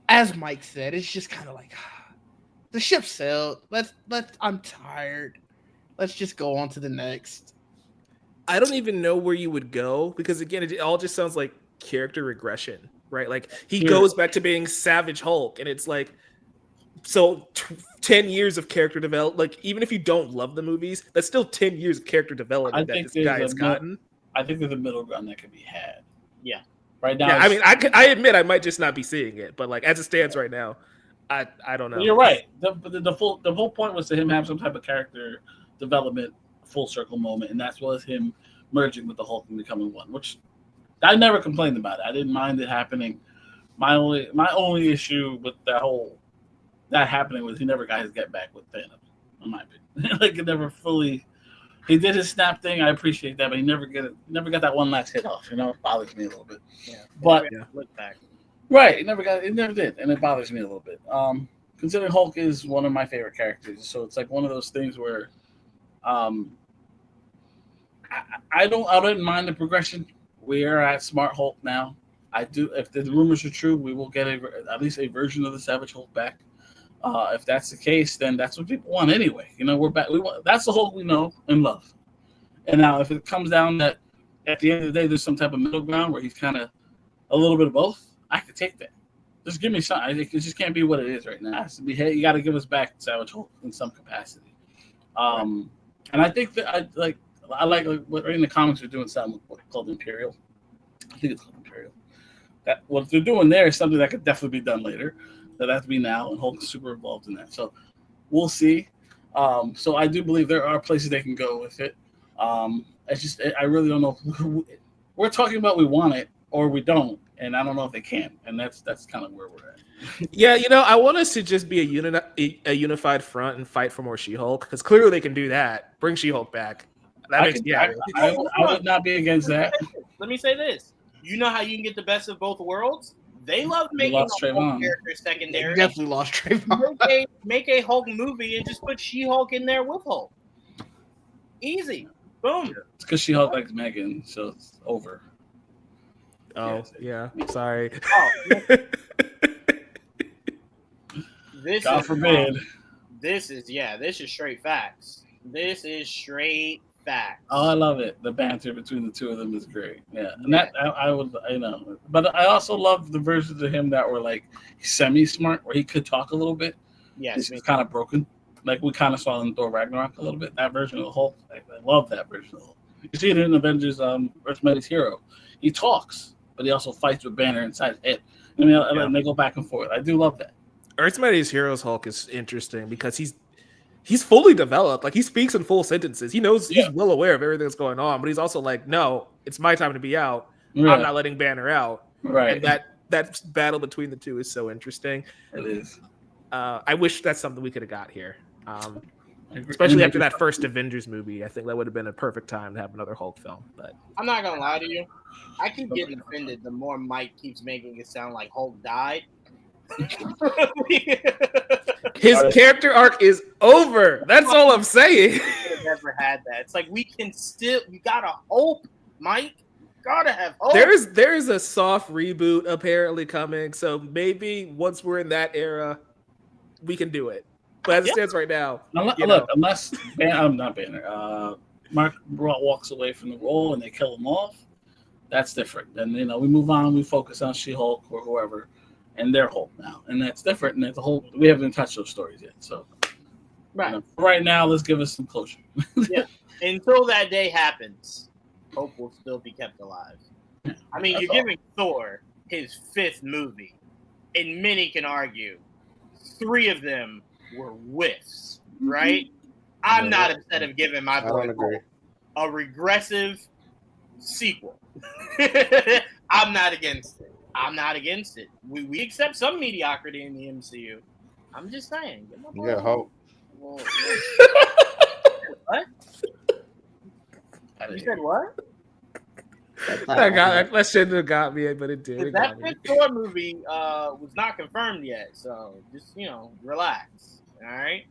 as Mike said, it's just kind of like the ship sailed. I'm tired. Let's just go on to the next. I don't even know where you would go, because again, it all just sounds like character regression, right? Like he goes back to being Savage Hulk, and it's like, so 10 years of character development. Like, even if you don't love the movies, that's still 10 years of character development that this guy has gotten. I think there's a middle ground that can be had. Yeah. Right now. Yeah, I mean, I admit I might just not be seeing it, but like as it stands right now, I don't know. You're right. The whole point was to him have some type of character development, full circle moment, and that's was him merging with the Hulk and becoming one, which I never complained about it. I didn't mind it happening. My only issue with that happening was he never got his get back with Thanos, in my opinion. Like, it never fully. He did his snap thing. I appreciate that, but he never got that one last hit off. It bothers me a little bit. Yeah, but look back. Right, it never did, and it bothers me a little bit. Considering Hulk is one of my favorite characters, so it's like one of those things where, I don't mind the progression. We are at Smart Hulk now. I do. If the rumors are true, we will get at least a version of the Savage Hulk back. If that's the case, then that's what people want anyway. We're back. That's the Hulk we know and love. And now, if it comes down that at the end of the day, there's some type of middle ground where he's kind of a little bit of both, I could take that. Just give me something. It just can't be what it is right now. It has to be, hey, you got to give us back Savage Hulk in some capacity. And I think that I like what right in the comics they're doing something called Imperial. I think it's called Imperial. That what they're doing there is something that could definitely be done later. That has to be now, and Hulk's super involved in that. So we'll see. So I do believe there are places they can go with it. It's just I really don't know. We're talking about we want it or we don't, and I don't know if they can. And that's kind of where we're at. Yeah, I want us to just be a unified front and fight for more She-Hulk, because clearly they can do that. Bring She-Hulk back. I would not be against that. Let me say this. You know how you can get the best of both worlds? They love making a Hulk character secondary. They definitely lost Trayvon. Make a Hulk movie and just put She-Hulk in there with Hulk. Easy. Boom. Yeah, it's because She-Hulk likes Megan, so it's over. Oh, yeah. Sorry. Oh, God forbid. This is straight facts. This is straight facts. Oh, I love it. The banter between the two of them is great. Yeah, and that I would, but I also love the versions of him that were like semi-smart, where he could talk a little bit. Yeah, he's kind of broken, like we kind of saw in Thor Ragnarok a little bit. That version of the Hulk, I love that version of the Hulk. You see it in Avengers, Earth Met His Hero. He talks, but he also fights with Banner inside his head. I mean, and they go back and forth. I do love that. Earth's Mightiest Heroes Hulk is interesting because he's fully developed. Like he speaks in full sentences. He knows he's well aware of everything that's going on, but he's also like, no, it's my time to be out. Yeah. I'm not letting Banner out. Right. And that battle between the two is so interesting. It is. I wish that's something we could have got here. Especially after that first Avengers movie. I think that would have been a perfect time to have another Hulk film. But I'm not gonna lie to you. I keep getting offended the more Mike keeps making it sound like Hulk died. His character arc is over. That's all I'm saying. I've never had that. It's like we gotta hope, Mike. Gotta have hope. There's a soft reboot apparently coming, so maybe once we're in that era, we can do it. But as it stands right now, unless I'm not Banner. Mark walks away from the role and they kill him off. That's different. Then we move on. We focus on She-Hulk or whoever, and their Hulk now, and that's different. And that's a whole. We haven't touched those stories yet. So right now, let's give us some closure. Yeah. Until that day happens, hope will still be kept alive. I mean, you're giving Thor his 5th movie, and many can argue 3 of them were whiffs, right? I'm not upset of giving my boy a regressive sequel. I'm not against it. We accept some mediocrity in the MCU. I'm just saying. Yeah, hope. What? You said what? That shouldn't have got me, but it did. That 5th Thor movie was not confirmed yet, so just relax. All right.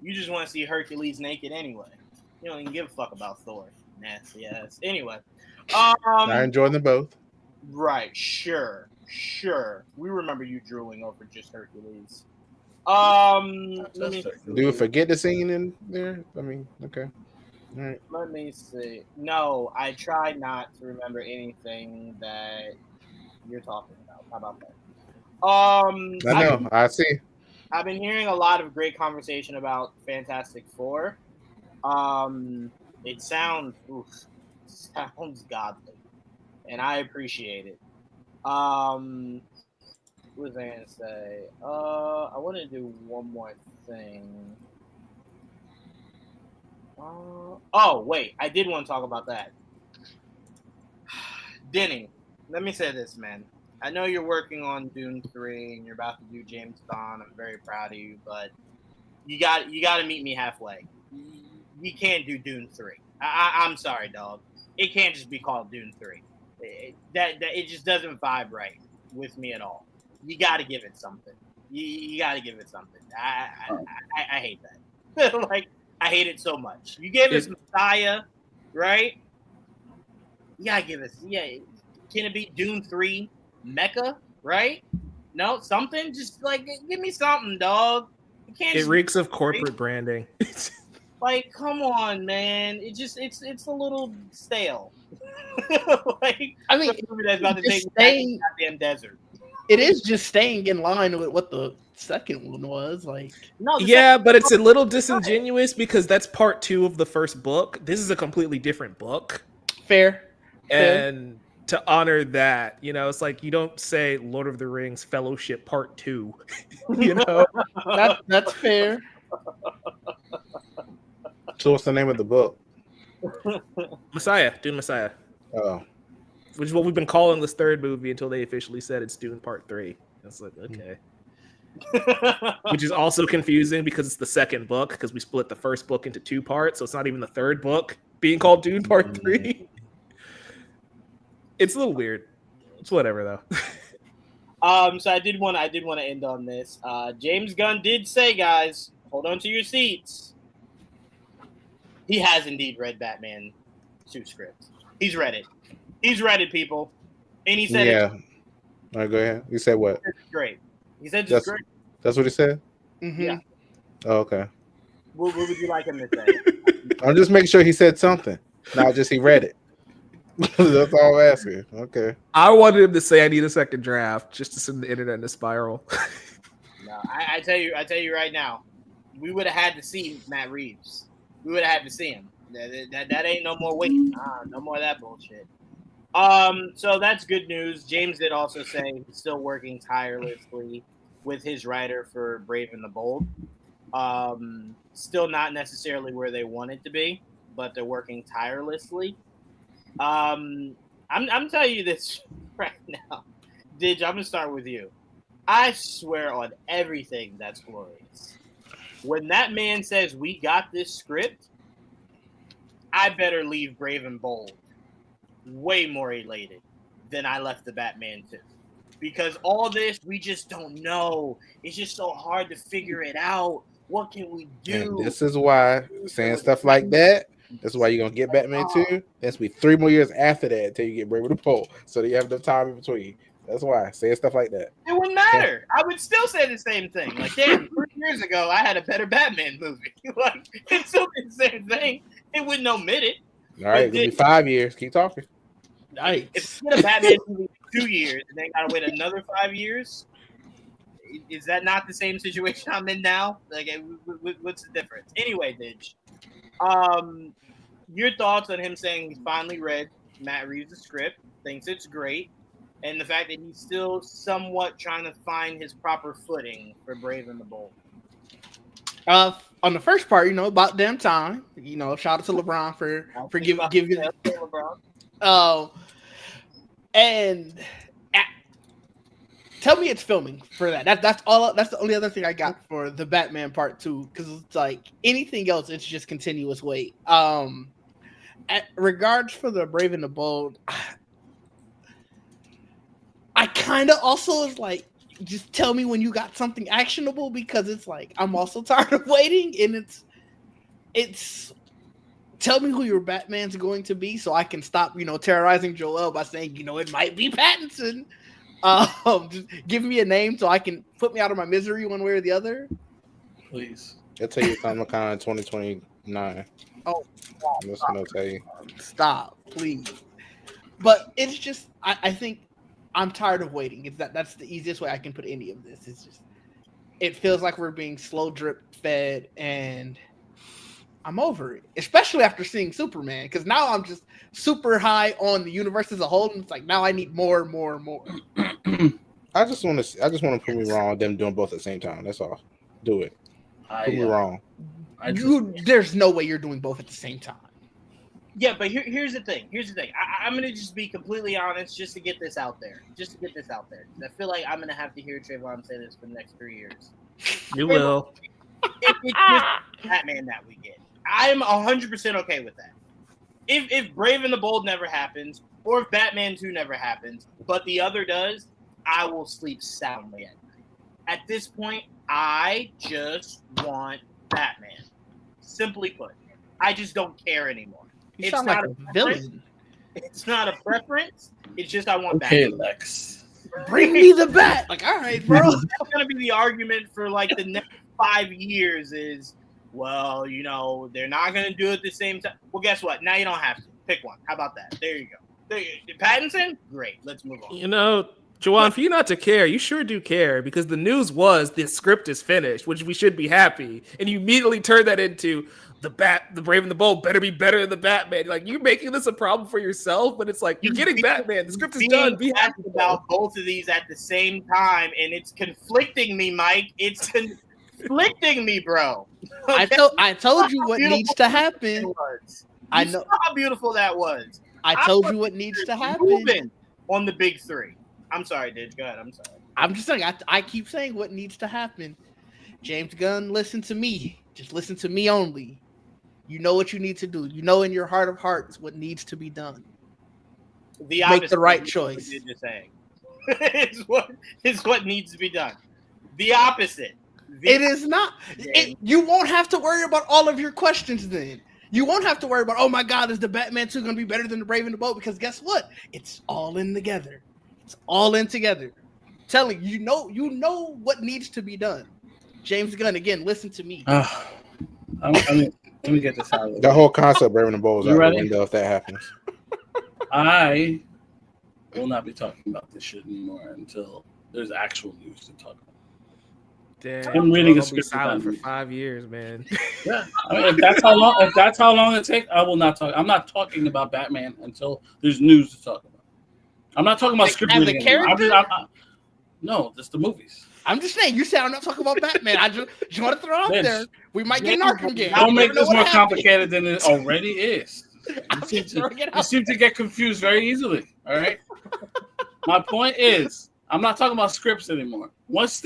You just want to see Hercules naked anyway. You don't even give a fuck about Thor. Nasty ass. Anyway. I enjoy them both. Right. Sure. We remember you drooling over just Hercules. Do you forget the scene in there? I mean, okay. All right. Let me see. No, I try not to remember anything that you're talking about. How about that? I know. I see. I've been hearing a lot of great conversation about Fantastic Four. It sounds godly, and I appreciate it. What was I gonna say? I want to do one more thing. Wait, I did want to talk about that. Denny, let me say this, man. I know you're working on Dune 3 and you're about to do James Bond. I'm very proud of you, but you got to meet me halfway. You can't do Dune 3. I'm sorry, dog. It can't just be called Dune 3. It just doesn't vibe right with me at all. You got to give it something. You got to give it something. I hate that. Like, I hate it so much. You gave us Messiah, right? You gotta give us, can it be Dune 3 Mecca, right? No, something? Just like, give me something, dog. It reeks of corporate branding. Like, come on, man. It's a little stale. Like, I mean, that's about to take staying, the goddamn desert. It is just staying in line with what the second one was. Like, no, yeah, but it's a little disingenuous because that's part 2 of the first book. This is a completely different book. Fair. And to honor that, you know, it's like you don't say Lord of the Rings Fellowship Part 2. You know, that's fair. So what's the name of the book? Messiah, Dune Messiah. Oh. Which is what we've been calling this third movie until they officially said it's Dune Part 3. It's like, okay. Which is also confusing because it's the second book, because we split the first book into 2 parts, so it's not even the third book being called Dune Part 3. It's a little weird. It's whatever though. So I did want to end on this. James Gunn did say, guys, hold on to your seats. He has indeed read Batman 2 script. He's read it. He's read it, people. And he said yeah. All right, go ahead. You said what? It's great. He said it's great. That's what he said? Mm-hmm. Yeah. Oh, okay. What would you like him to say? I'm just making sure he said something, not just he read it. That's all I'm asking. Okay. I wanted him to say I need a second draft just to send the internet in a spiral. No, I tell you right now, we would have had to see Matt Reeves. We would have had to see him. That ain't no more waiting. No more of that bullshit. So that's good news. James did also say he's still working tirelessly with his writer for Brave and the Bold. Still not necessarily where they want it to be, but they're working tirelessly. I'm telling you this right now. Didge, I'm gonna start with you. I swear on everything that's glorious. When that man says we got this script, I better leave Brave and Bold way more elated than I left the Batman 2. Because all this, we just don't know. It's just so hard to figure it out. What can we do? And this is why saying stuff like that, that's why you're going to get Batman 2. That's be 3 more years after that until you get Brave with the Pole. So that you have enough time in between. That's why. Saying stuff like that. It wouldn't matter. I would still say the same thing. Like, damn, 3 years ago, I had a better Batman movie. Like, it's still the same thing. It wouldn't omit it. All right, it'll be 5 years. Keep talking. Nice. If you get a Batman movie in 2 years and then got to wait another 5 years, is that not the same situation I'm in now? Like, what's the difference? Anyway, Didge, your thoughts on him saying he's finally read Matt Reeves' script, thinks it's great, and the fact that he's still somewhat trying to find his proper footing for Brave and the Bold? On the first part, about damn time. Shout out to LeBron for giving. LeBron. And tell me it's filming for that. That's all. That's the only other thing I got for the Batman Part 2, because it's like anything else, it's just continuous wait. At regards for the Brave and the Bold, I kind of also is like, just tell me when you got something actionable, because it's like I'm also tired of waiting, and it's tell me who your Batman's going to be so I can stop, terrorizing Joel by saying, it might be Pattinson. Just give me a name so I can put me out of my misery one way or the other. Please. I'll tell you Comic-Con in 2029. Oh, I'm just gonna tell you. Stop, please. But it's just, I think I'm tired of waiting. That's the easiest way I can put any of this. It's just, it feels like we're being slow drip fed, and I'm over it, especially after seeing Superman, because now I'm just super high on the universe as a whole, and it's like now I need more and more and more. I just want to prove me wrong. Them doing both at the same time. That's all. Do it. Prove me wrong. There's no way you're doing both at the same time. Yeah, but here's the thing. I'm going to just be completely honest, just to get this out there. I feel like I'm going to have to hear Trayvon say this for the next 3 years. You will. It's just Batman that we get. I'm 100% okay with that. If Brave and the Bold never happens, or if Batman 2 never happens, but the other does, I will sleep soundly at night. At this point, I just want Batman. Simply put, I just don't care anymore. You sound like a villain. It's not a preference. It's just I want Okay, Batman. Lex. Bring me the bat. Like, all right, bro. That's going to be the argument for like the next 5 years is, well, they're not going to do it at the same time. Well, guess what? Now you don't have to. Pick one. How about that? There you go. Pattinson? Great. Let's move on. Jawan, for you not to care, you sure do care, because the news was the script is finished, which we should be happy. And you immediately turned that into the Brave and the Bold better be better than the Batman. Like, you're making this a problem for yourself, but it's like, you're getting Batman. The script is done. Be happy about both of these at the same time, and it's conflicting me, Mike. It's conflicting me, bro. Okay? I told you what needs to happen. I know how beautiful that was. I told you what needs to happen on the big three. I'm sorry, Didge. Go ahead. I'm sorry. I'm just saying. I keep saying what needs to happen. James Gunn, listen to me. Just listen to me only. You know what you need to do. You know in your heart of hearts what needs to be done. Make the right choice. You're saying it's what needs to be done. The opposite. It is not. You won't have to worry about all of your questions then. You won't have to worry about, oh my God, is the Batman 2 going to be better than the Brave and the Bold? Because guess what? It's all in together. It's all in together. I'm telling you, you know what needs to be done. James Gunn, again, listen to me. Let me get this out of the whole concept of Brave and the Bold is out the window if that happens. I will not be talking about this shit anymore until there's actual news to talk about. Damn, I'm reading a I'll be script silent for 5 years, man. Yeah, if that's how long it takes, I will not talk. I'm not talking about Batman until there's news to talk about. I'm not talking about Like, script as a reading anymore. character? No, just the movies. I'm just saying. You said I'm not talking about Batman. I just want to throw out Vince, there. We might get an Arkham game. Don't You make never know this what more happens. complicated than it already is. I'm just throwing it You out. seem to get confused very easily. All right. My point is, I'm not talking about scripts anymore. Once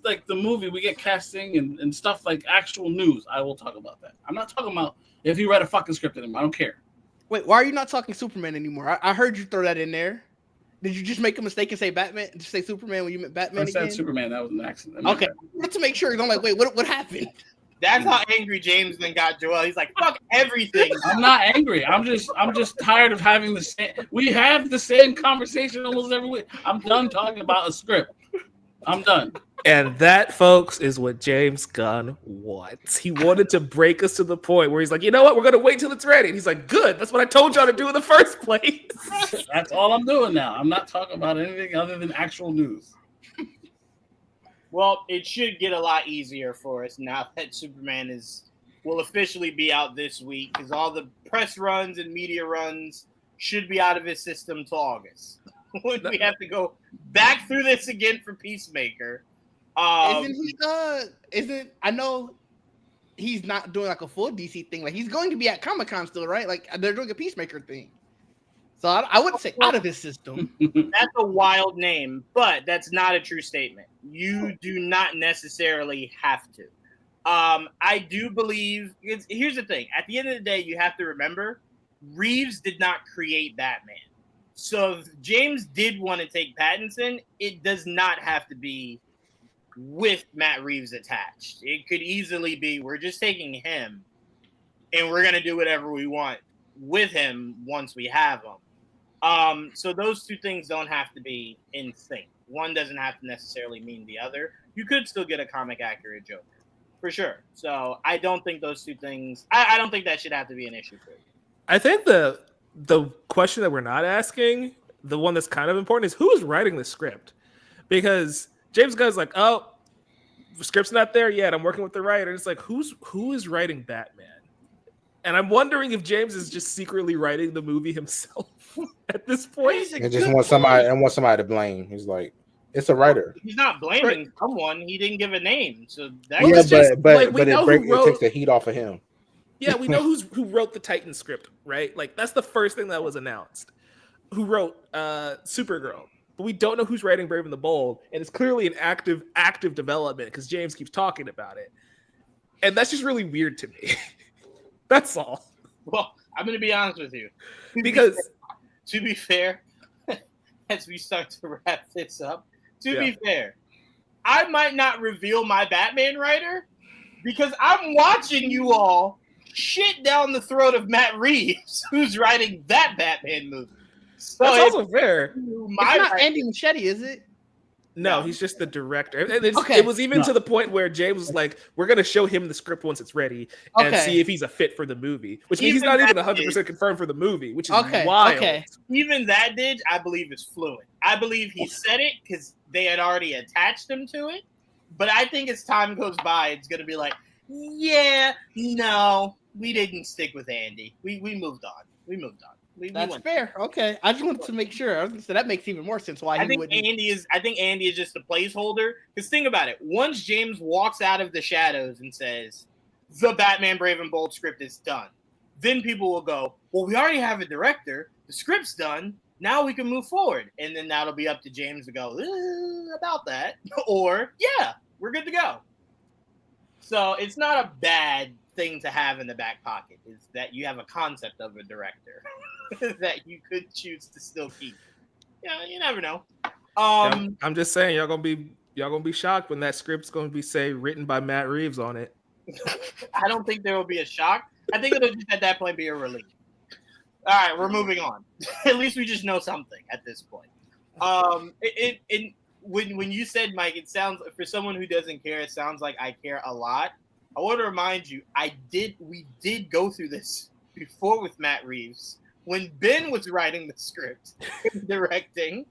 like the movie, we get casting and stuff like actual news. I will talk about that. I'm not talking about if you read a fucking script anymore. I don't care. Wait, why are you not talking Superman anymore? I heard you throw that in there. Did you just make a mistake and say Batman? Just say Superman when you meant Batman I said again? Superman. That was an accident. Okay, just to make sure. I'm like, wait, what happened? That's how angry James then got Joel. He's like, fuck everything. I'm not angry. I'm just tired of having the same. We have the same conversation almost every week. I'm done talking about a script. I'm done. And that, folks, is what James Gunn wants. He wanted to break us to the point where he's like, you know what? We're going to wait till it's ready. And he's like, good. That's what I told y'all to do in the first place. That's all I'm doing now. I'm not talking about anything other than actual news. Well, it should get a lot easier for us now that Superman will officially be out this week because all the press runs and media runs should be out of his system till August. When we have to go back through this again for Peacemaker. Isn't he? I know he's not doing like a full DC thing. Like he's going to be at Comic-Con still, right? Like they're doing a Peacemaker thing. So I wouldn't say out of his system. That's a wild name, but that's not a true statement. You do not necessarily have to. I do believe. Here's the thing. At the end of the day, you have to remember, Reeves did not create Batman. So if James did want to take Pattinson, it does not have to be with Matt Reeves attached. It could easily be we're just taking him and we're going to do whatever we want with him once we have him. So those two things don't have to be in sync. One doesn't have to necessarily mean the other. You could still get a comic accurate Joker for sure. So I don't think those two things, I don't think that should have to be an issue for you. I think the question that we're not asking, the one that's kind of important, is who is writing the script? Because James Gunn's like, oh, the script's not there yet. I'm working with the writer. It's like, who is writing Batman? And I'm wondering if James is just secretly writing the movie himself at this point. And just wants somebody to blame. He's like, it's a writer. He's not blaming someone. He didn't give a name. So that Yeah, was just, but like, it takes the heat off of him. Yeah, we know who wrote the Titan script, right? Like that's the first thing that was announced. Who wrote Supergirl? But we don't know who's writing Brave and the Bold, and it's clearly an active development because James keeps talking about it, and that's just really weird to me. That's all. well, I'm going to be honest with you. Because to be fair, as we start to wrap this up, be fair, I might not reveal my Batman writer because I'm watching you all shit down the throat of Matt Reeves, who's writing that Batman movie. So that's also fair. It's not Andy Muschietti, is it? No, he's just the director. And Okay. It was even to the point where James was like, we're going to show him the script once it's ready and see if he's a fit for the movie, which means he's not even 100% confirmed for the movie, which is wild. Okay. Even that I believe is fluent. I believe he said it because they had already attached him to it. But I think as time goes by, it's going to be like, yeah, no, we didn't stick with Andy. We moved on. That's fair. Okay, I just wanted to make sure. I was gonna say that makes even more sense. Why I think Andy is just a placeholder. Because think about it. Once James walks out of the shadows and says, "The Batman Brave and Bold script is done," then people will go, "Well, we already have a director. The script's done. Now we can move forward." And then that'll be up to James to go about that, or yeah, we're good to go. So it's not a bad thing to have in the back pocket. Is that you have a concept of a director that you could choose to still keep. Yeah, you never know. I'm just saying, y'all gonna be shocked when that script's gonna be written by Matt Reeves on it. I don't think there will be a shock. I think it'll just at that point be a relief. All right, we're moving on. At least we just know something at this point. When you said, Mike, it sounds, for someone who doesn't care, it sounds like I care a lot. I want to remind you, we did go through this before with Matt Reeves when Ben was writing the script and directing,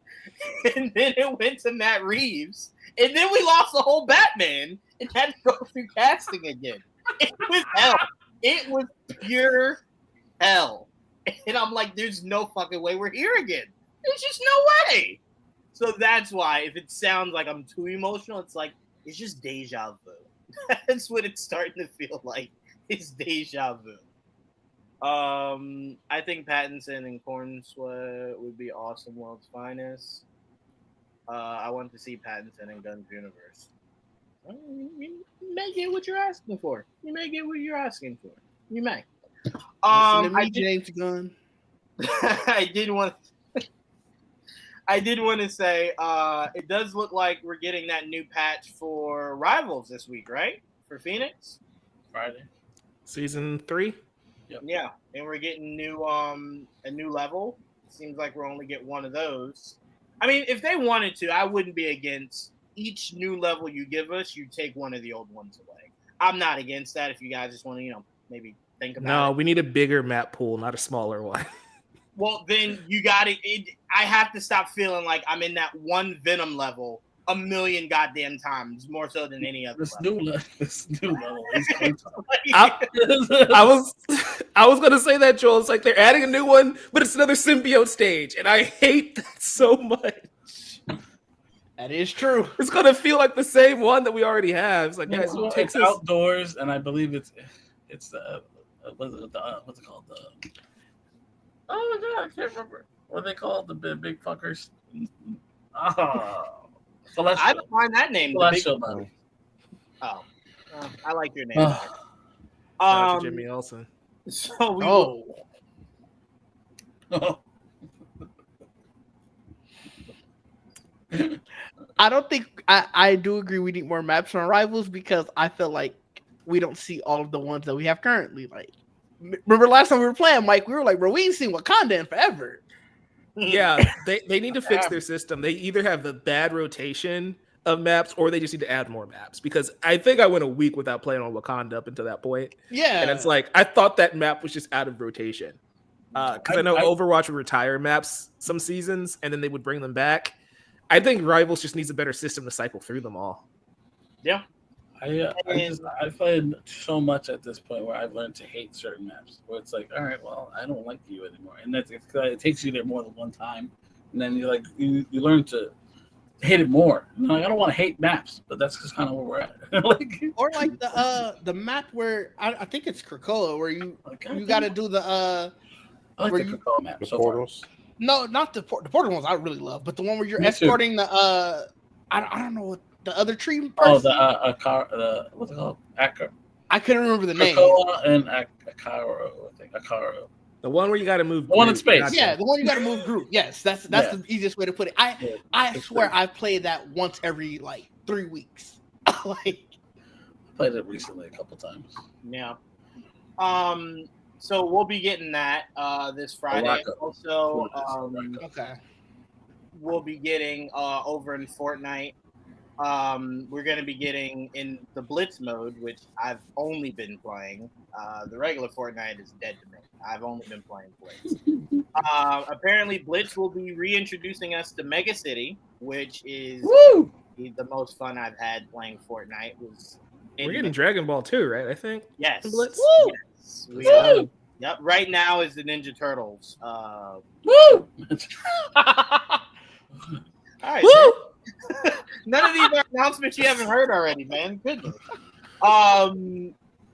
and then it went to Matt Reeves, and then we lost the whole Batman and had to go through casting again. It was hell. It was pure hell. And I'm like, there's no fucking way we're here again. There's just no way. So that's why, if it sounds like I'm too emotional, it's like, it's just deja vu. That's what it's starting to feel like. It's deja vu. I think Pattinson and Corenswet would be awesome World's Finest. I want to see Pattinson in Gunn's universe. You may get what you're asking for. You may get what you're asking for. You may. James Gunn. I did want to say it does look like we're getting that new patch for Rivals this week, right? For Phoenix? Friday. Season 3? Yep. Yeah, and we're getting a new level. Seems like we'll only get one of those. I mean, if they wanted to, I wouldn't be against each new level you give us, you take one of the old ones away. I'm not against that if you guys just want to, maybe think about it. No, we need a bigger map pool, not a smaller one. Well, then you got it. I have to stop feeling like I'm in that one Venom level a million goddamn times, more so than any other. This new level is I was gonna say that, Joel. It's like they're adding a new one, but it's another symbiote stage, and I hate that so much. That is true. It's gonna feel like the same one that we already have. It's like, guys, it's outdoors, and I believe it's the what's it called? Oh my god, I can't remember what they call the big fuckers. I don't find that name. Celestial Body. Oh, I like your name. Jimmy Olsen. So we I don't think I do agree we need more maps on Rivals because I feel like we don't see all of the ones that we have currently. Like, remember last time we were playing, Mike? We were like, bro, we ain't seen Wakanda in forever. Yeah, they need to fix their system. They either have the bad rotation of maps or they just need to add more maps, because I think I went a week without playing on Wakanda up until that point. Yeah. And it's like, I thought that map was just out of rotation. Because I know Overwatch would retire maps some seasons and then they would bring them back. I think Rivals just needs a better system to cycle through them all. Yeah. I played so much at this point where I've learned to hate certain maps. Where it's like, all right, well, I don't like you anymore, and it takes you there more than one time, and then you learn to hate it more. And I don't want to hate maps, but that's just kind of where we're at. Or like the map where I think it's Krakoa, where you got to do the I like the Krakoa map. The so portals. Far. No, not the portal ones. I really love, but the one where you're escorting the I don't know what the other tree person. Oh, what's it called? I couldn't remember the name. Krakoa and Akaro, I think. Akaro. The one where you got to move. The one in space. Yeah, the one you got to move group. Yes, that's the easiest way to put it. I swear I've played that once every 3 weeks. Played it recently a couple times. Yeah. So we'll be getting that this Friday. Also, okay. We'll be getting over in Fortnite. We're going to be getting in the Blitz mode, which I've only been playing. The regular Fortnite is dead to me. I've only been playing Blitz. Apparently, Blitz will be reintroducing us to Mega City, which is the most fun I've had playing Fortnite. We're getting Dragon Ball too, right? I think. Yes. Blitz. Yes. Yep. Right now is the Ninja Turtles. All right. Woo! None of these are announcements you haven't heard already, man. Goodness.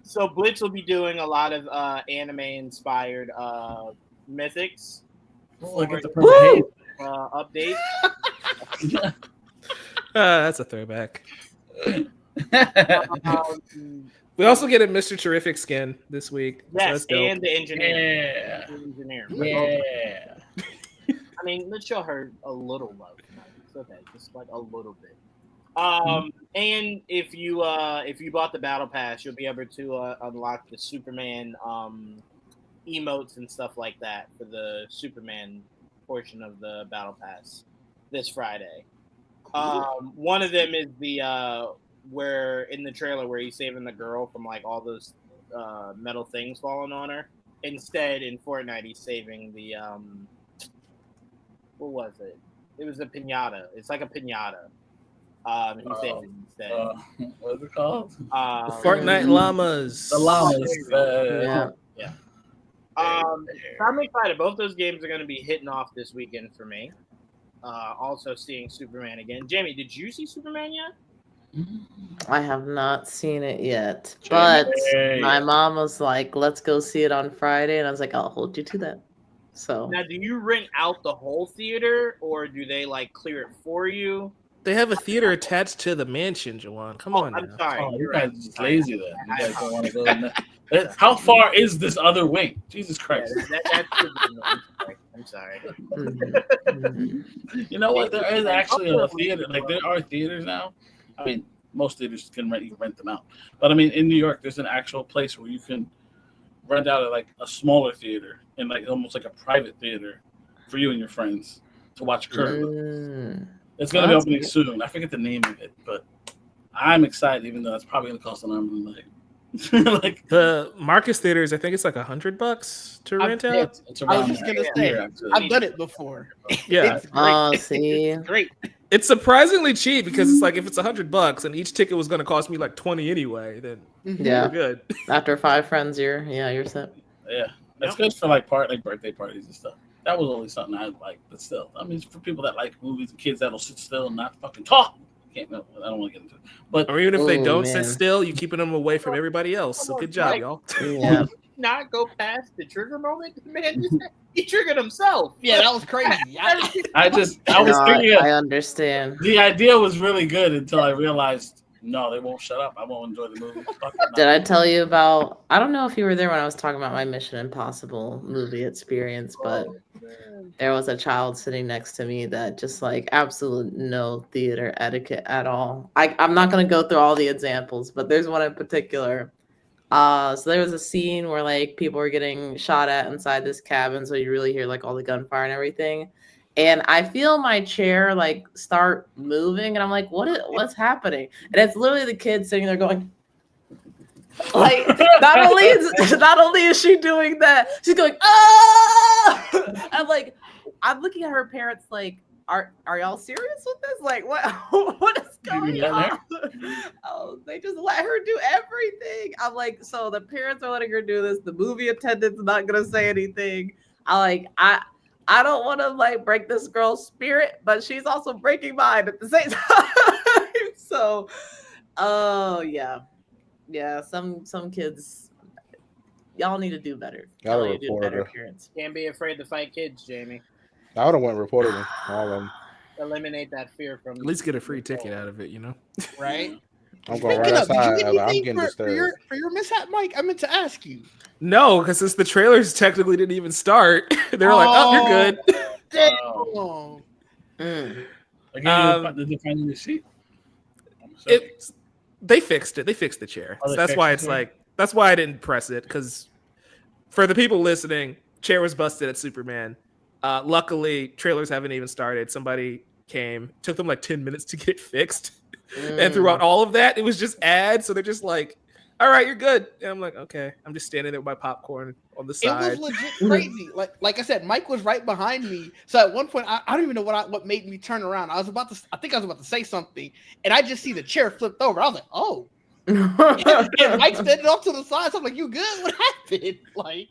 So Blitz will be doing a lot of anime-inspired mythics. Look at the perfect update. That's a throwback. We also get a Mr. Terrific skin this week. Yes, so and the engineer. Yeah. I mean, let's show her a little love tonight. It's okay, just a little bit. And if you bought the battle pass, you'll be able to unlock the Superman emotes and stuff like that for the Superman portion of the battle pass this Friday. One of them is the where in the trailer where he's saving the girl from all those metal things falling on her. Instead, in Fortnite, he's saving the what was it? It was a pinata. It's like a pinata. He's saving it instead. What's it called? Fortnite llamas. The llamas. Yeah. I'm excited. Both those games are going to be hitting off this weekend for me. also seeing Superman again. Jamie, did you see Superman yet? I have not seen it yet, but my mom was like, "Let's go see it on Friday," and I was like, "I'll hold you to that." So Now, do you rent out the whole theater, or do they like clear it for you? They have a theater attached to the mansion, Jawan. Come on I'm now. sorry. Oh, you You're guys right. are just lazy then. You guys don't want to go in there. How far is this other wing? Jesus Christ. Yeah, I'm sorry. mhm. You know what? There is actually a theater. Like there are theaters now. I mean, most theaters you can rent them out. But I mean, in New York, there's an actual place where you can rent out like a smaller theater and like almost like a private theater for you and your friends to watch currently. It's going to be opening soon. I forget the name of it, but I'm excited, even though it's probably going to cost an arm and a leg. Like the Marcus theaters, I think it's like $100 to rent out. I was just gonna say, I've done it before. Yeah. It's great. See, It's great. It's surprisingly cheap because it's like if it's $100 and each ticket was going to cost me like 20 anyway, then yeah. we're good. After 5 friends, you're set. Yeah, it's good for like birthday parties and stuff. That was only something I like, but still, I mean, for people that like movies and kids that'll sit still and not fucking talk. I don't want to get into it. But or even if they don't man. sit still, you keeping them away from everybody else. So good job, y'all. Yeah. Not go past the trigger moment, man. He triggered himself. Yeah, that was crazy. I was thinking. I understand. The idea was really good until I realized, no, they won't shut up. I won't enjoy the movie. Did I tell you about? I don't know if you were there when I was talking about my Mission Impossible movie experience, but there was a child sitting next to me that just like absolute no theater etiquette at all. I'm not gonna go through all the examples, but there's one in particular. So there was a scene where like people were getting shot at inside this cabin, so you really hear like all the gunfire and everything. And I feel my chair like start moving, and I'm like, what's happening? And it's literally the kid sitting there going, like, not only is she doing that, she's going, ah! I'm looking at her parents like, are y'all serious with this? Like, what is going on? Oh, they just let her do everything. I'm like, so the parents are letting her do this. The movie attendant's not gonna say anything. I don't want to like break this girl's spirit, but she's also breaking mine at the same time. So, oh yeah. Some kids, y'all need to do better. Y'all need to do better, parents. Can't be afraid to fight kids, Jamie. I would have went reported them, all of them. Eliminate that fear from. At least get a free ticket out of it, you know. Right. I'm going right outside. I'm getting disturbed. For your mishap, Mike, I meant to ask you. No, because since the trailers technically didn't even start, they were like, "Oh, you're good." Did they find the sheet? They fixed it. They fixed the chair. So that's why it's like. That's why I didn't press it, because for the people listening, chair was busted at Superman. Luckily, trailers haven't even started. Somebody came, took them like 10 minutes to get it fixed. And throughout all of that, it was just ads. So they're just like, all right, you're good. And I'm like, okay. I'm just standing there with my popcorn on the side. It was legit crazy. Like I said, Mike was right behind me. So at one point, I don't even know what made me turn around. I think I was about to say something, and I just see the chair flipped over. I was like, oh. and Mike standing off to the side. So I'm like, you good? What happened? Like,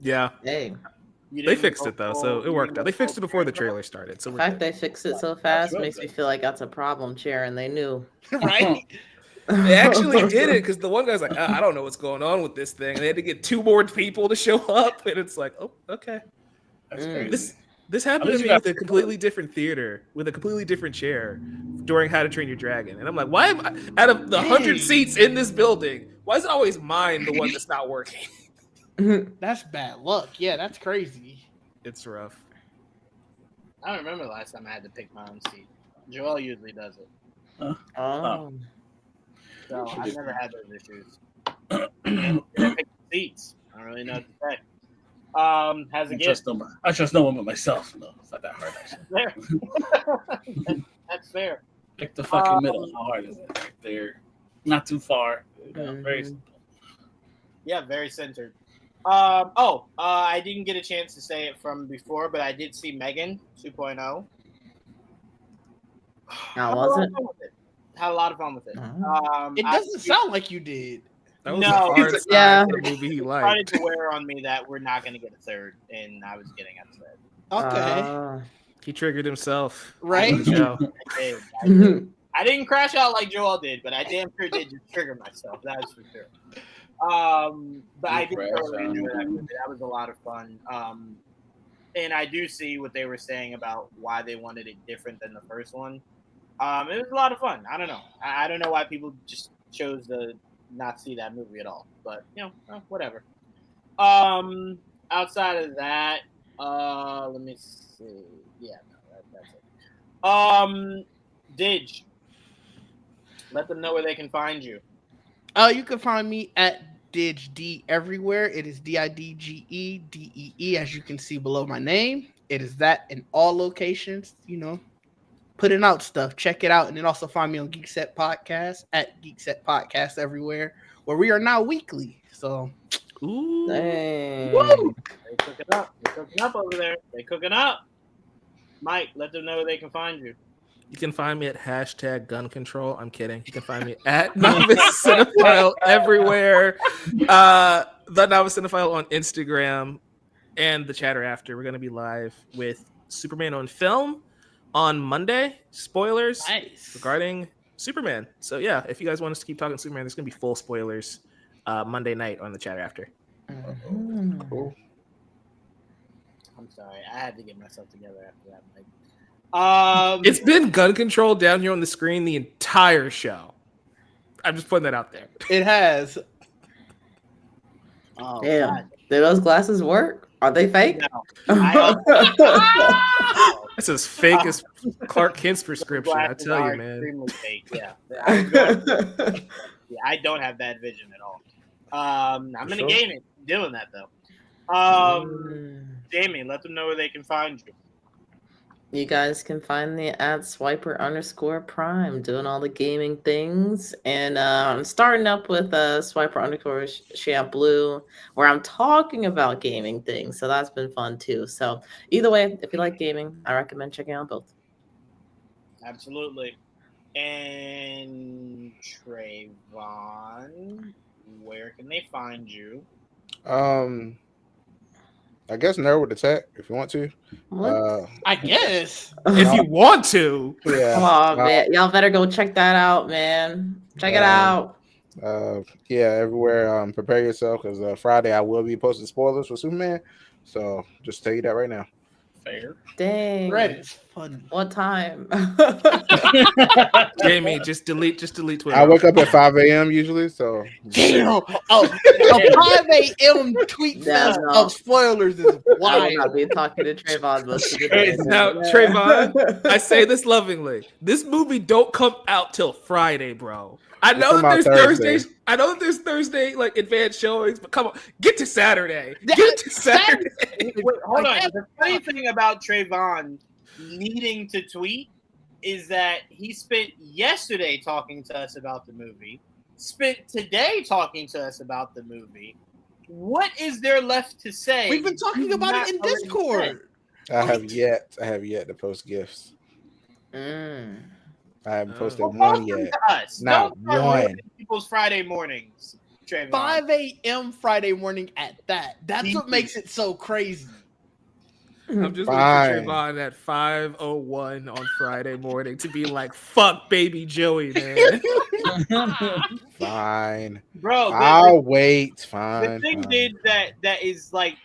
yeah. Hey. They fixed it though, so it worked out. They fixed it before the trailer started. So the fact they fixed it so fast makes me feel like that's a problem, chair, and they knew. Right? They actually did it because the one guy's like, I don't know what's going on with this thing. And they had to get 2 more people to show up, and it's like, oh, okay. That's crazy. This happened to me with a completely different theater, with a completely different chair during How to Train Your Dragon. And I'm like, why am I, out of the 100 seats in this building, why is it always mine the one that's not working? That's bad luck. Yeah, that's crazy. It's rough. I don't remember the last time I had to pick my own seat. Joel usually does it. Oh. So I've never had those issues. Pick seats. I don't really know what to say. How's it get? I trust no one but myself. No, it's not that hard. Actually. That's fair. Pick the fucking middle. How hard is it? Right there. Not too far. Very simple. Yeah, very centered. I didn't get a chance to say it from before, but I did see Megan 2.0. How was it? Had a lot of fun with it. It doesn't sound like you did. That was No, a hard yeah. for the movie he liked. Started to wear on me that we're not going to get a third, and I was getting upset. Okay. He triggered himself. Right? On the show. I didn't crash out like Joel did, but I damn sure did just trigger myself. That's for sure. But I did totally enjoy that movie. That was a lot of fun. And I do see what they were saying about why they wanted it different than the first one. It was a lot of fun. I don't know. I don't know why people just chose to not see that movie at all. But whatever. Outside of that, let me see. Yeah, no, that's it. Didge. Let them know where they can find you. You can find me at DidgeD everywhere. It is DIDGEDEE, as you can see below my name. It is that in all locations, putting out stuff. Check it out. And then also find me on Geek Set Podcast at Geek Set Podcast everywhere, where we are now weekly. So, ooh. Dang. Woo! They cooking up. They're cooking up over there. They cooking up. Mike, let them know where they can find you. You can find me at #GunControl. I'm kidding. You can find me at Novice Cinephile everywhere. The Novice Cinephile on Instagram and the chatter after. We're going to be live with Superman on film on Monday. Spoilers regarding Superman. So yeah, if you guys want us to keep talking Superman, there's going to be full spoilers Monday night on the chatter after. Cool. I'm sorry. I had to get myself together after that, Mike. It's been gun control down here on the screen the entire show. I'm just putting that out there. It has. Oh, Damn. God. Do those glasses work? Are they fake? No. That's as fake as Clark Kent's prescription. I Glasses tell are you, man. extremely fake. Yeah. I don't have bad vision at all. I'm gonna game it doing that though. Jamie, let them know where they can find you. You guys can find me at Swiper_Prime doing all the gaming things. And I'm starting up with Swiper_Shampblue where I'm talking about gaming things. So that's been fun too. So either way, if you like gaming, I recommend checking out both. Absolutely. And Trayvon, where can they find you? I guess Nerd with the Tech if you want to. I guess. If you want to. Yeah. Oh man, y'all better go check that out, man. Check it out. Yeah, everywhere. Prepare yourself because Friday I will be posting spoilers for Superman. So just tell you that right now. Fair. Dang. Red is fun. What time? Jamie, just delete Twitter. I wake up at 5 a.m. usually, so Damn. Oh, a 5 a.m. tweet fest of spoilers is I will wild. not be talking to Trayvon most of the day. Now, Trayvon, I say this lovingly. This movie don't come out till Friday, bro. I know that there's Thursdays. I know that there's Thursday like advanced showings, but come on, get to Saturday. Get to Saturday. Wait, hold on. The funny thing about Trayvon needing to tweet is that he spent yesterday talking to us about the movie, spent today talking to us about the movie. What is there left to say? We've been talking about it in Discord. I have yet to post gifts. I haven't posted one yet. Not one. People's Friday mornings. Trayvon. 5 a.m. Friday morning at that. That's what makes it so crazy. I'm just looking for Trayvon at 5:01 on Friday morning to be like, "Fuck, baby Joey, man." Fine, bro. I'll wait. Fine. The thing did that is like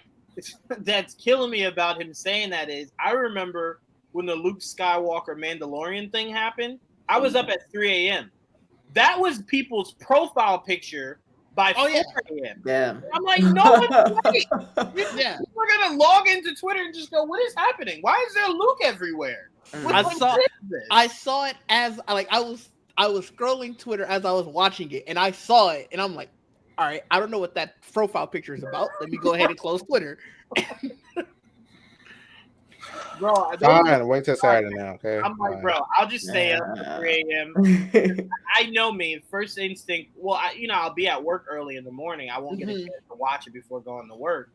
that's killing me about him saying that is I remember when the Luke Skywalker Mandalorian thing happened. I was up at 3 a.m. That was people's profile picture by 4 a.m. Yeah. I'm like, no way. Yeah. We're gonna log into Twitter and just go, what is happening? Why is there Luke everywhere? I saw it as like I was scrolling Twitter as I was watching it, and I saw it, and I'm like, all right, I don't know what that profile picture is about. Let me go ahead and close Twitter. Bro, fine. Wait till Saturday now, okay? I'm like, bro, I'll just stay up at 3 a.m. I know me. First instinct. Well, I'll be at work early in the morning. I won't get a chance to watch it before going to work.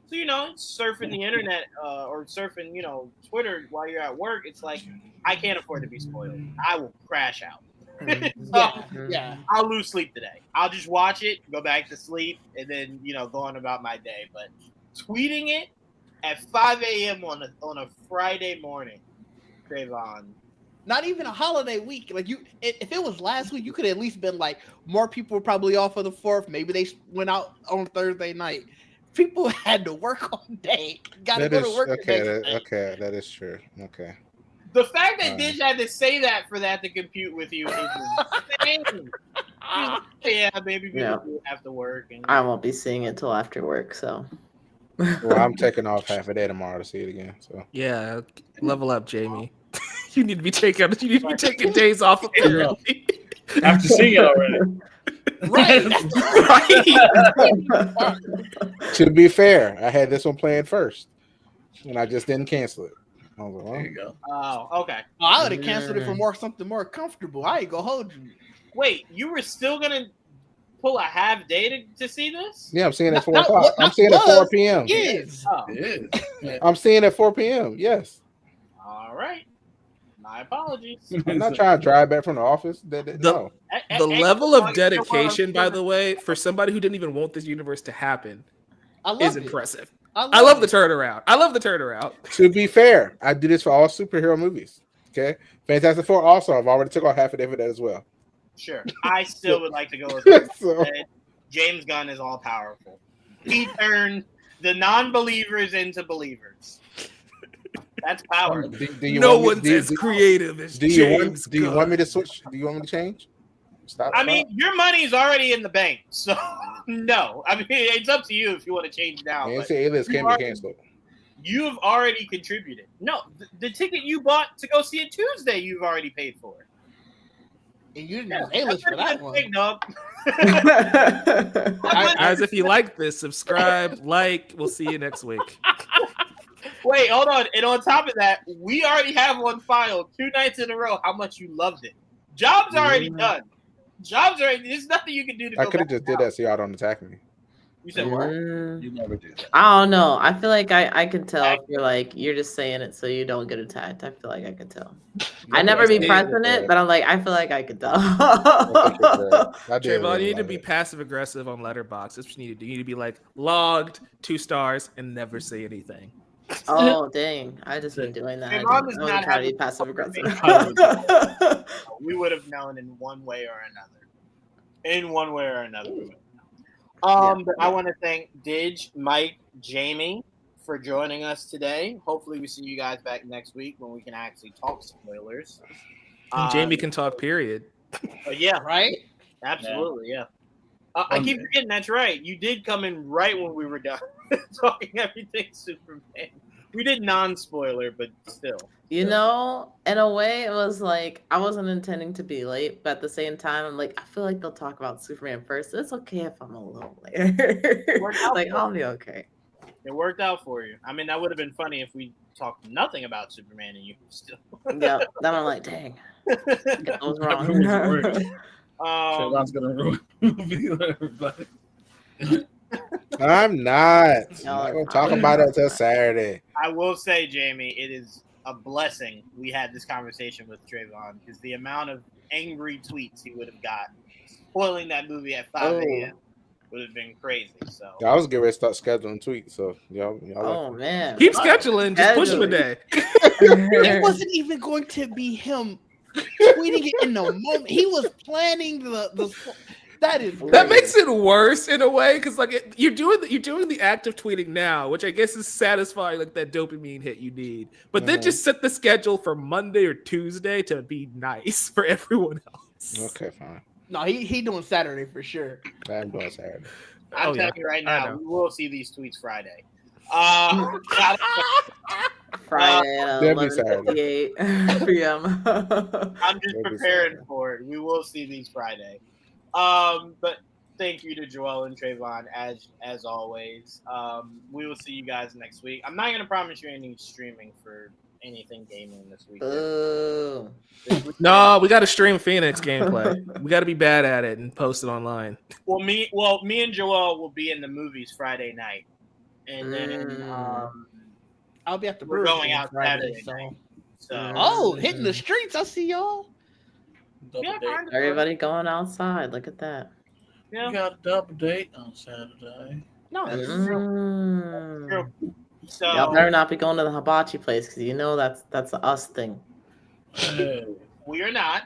So surfing the internet or surfing, Twitter while you're at work. It's like I can't afford to be spoiled. I will crash out. Yeah. I'll lose sleep today. I'll just watch it, go back to sleep, and then go on about my day. But tweeting it at 5 a.m. on a Friday morning, Trayvon. Not even a holiday week. Like if it was last week, you could at least been like more people were probably off for the 4th. Maybe they went out on Thursday night. People had to work all day. Got to go to work. Okay, that is true. Okay. The fact that Didge had to say that for that to compute with you is insane. Yeah, maybe people do have to work. And I won't be seeing it till after work, so. Well, I'm taking off half a day tomorrow to see it again. So yeah, level up, Jamie. You need to be taking days off apparently. After seeing it already. Right. To be fair, I had this one planned first, and I just didn't cancel it. I was like, well, There you go. Oh, okay. Well, I would have canceled it for something more comfortable. I ain't gonna hold you. Wait, you were still gonna pull a half day to see this? yeah, I'm seeing it at 4 o'clock. I'm seeing it at 4 p.m. Yes. Oh, It is. I'm seeing it at 4 p.m. Yes. all right. My apologies. I'm not trying to drive back from the office. No. The level of dedication, by the way, for somebody who didn't even want this universe to happen, is impressive. I love the turnaround. To be fair, I do this for all superhero movies. Okay, Fantastic Four. Also, I've already took off half a day for that as well. Sure. I still would like to go with what So- said. James Gunn is all powerful. He turned the non-believers into believers. That's power. No one's as creative as James Do you Gunn. want me to switch? Do you want me to change? Stop. I mean, your money's already in the bank, so no. I mean, it's up to you if you want to change now. but NCAA list can be canceled. You've already contributed. No, the ticket you bought to go see it Tuesday, you've already paid for. And you didn't use A-list for that one. Guys, if you like this, subscribe, like. We'll see you next week. Wait, hold on. And on top of that, we already have on file 2 nights in a row how much you loved it. Job's already done. There's nothing you can do to I go could have back just did now. that so y'all don't attack me. You said what? You never do that. I don't know. I feel like I can tell if you're just saying it so you don't get attacked. I feel like I can tell. I never be pressing it, but I'm like, I feel like I could tell. Trayvon, you need to be passive aggressive on Letterboxd. That's what you need to do. You need to be like logged 2 stars and never say anything. Oh dang! I just been doing that. Hey, I Mom does not try to have be passive aggressive. We would have known in one way or another. But I want to thank Didge, Mike, Jamie for joining us today. Hopefully we see you guys back next week when we can actually talk spoilers. Jamie can talk, period. Yeah, Right? absolutely, yeah. I keep forgetting that's right. You did come in right when we were done talking everything Superman. We did non-spoiler, but still. You know, in a way, it was like I wasn't intending to be late, but at the same time, I'm like, I feel like they'll talk about Superman first. It's okay if I'm a little later. Like, I'll be okay. It worked out for you. I mean, that would have been funny if we talked nothing about Superman and you still. Yeah, then I'm like, dang, I was wrong. Trayvon's gonna ruin the movie for everybody. I'm not. Y'all I'm are gonna talk fine. about it until Saturday. I will say, Jamie, it is a blessing we had this conversation with Trayvon because the amount of angry tweets he would have got spoiling that movie at 5 a.m. would have been crazy. So I was getting ready to start scheduling tweets, so y'all. Oh man, Keep scheduling. Just push him a day. It wasn't even going to be him tweeting it in the moment. He was planning the that is That makes it worse in a way because like you're doing the act of tweeting now, which I guess is satisfying like that dopamine hit you need. But then just set the schedule for Monday or Tuesday to be nice for everyone else. Okay, fine. No, he doing Saturday for sure. I'm doing Saturday. I'm telling you right I now, know. we will see these tweets Friday. Friday at That'd be Saturday. 11:58 p.m. I'm just Maybe preparing Saturday. for it. We will see these Friday. But thank you to Joel and Trayvon as always. We will see you guys next week. I'm not gonna promise you any streaming for anything gaming this week. Ooh. No, we got to stream Phoenix gameplay. We got to be bad at it and post it online. Me and Joel will be in the movies Friday night, and then I'll be at the we're Brewers going game out Friday, Saturday so. night. So Oh, hitting the streets! I see y'all. Double yeah, date. kind of. Everybody going outside. Look at that. Yeah. We got a double date on Saturday. No, that's true. Mm. True. So Y'all better not be going to the hibachi place because you know that's an us thing. Hey, We are not.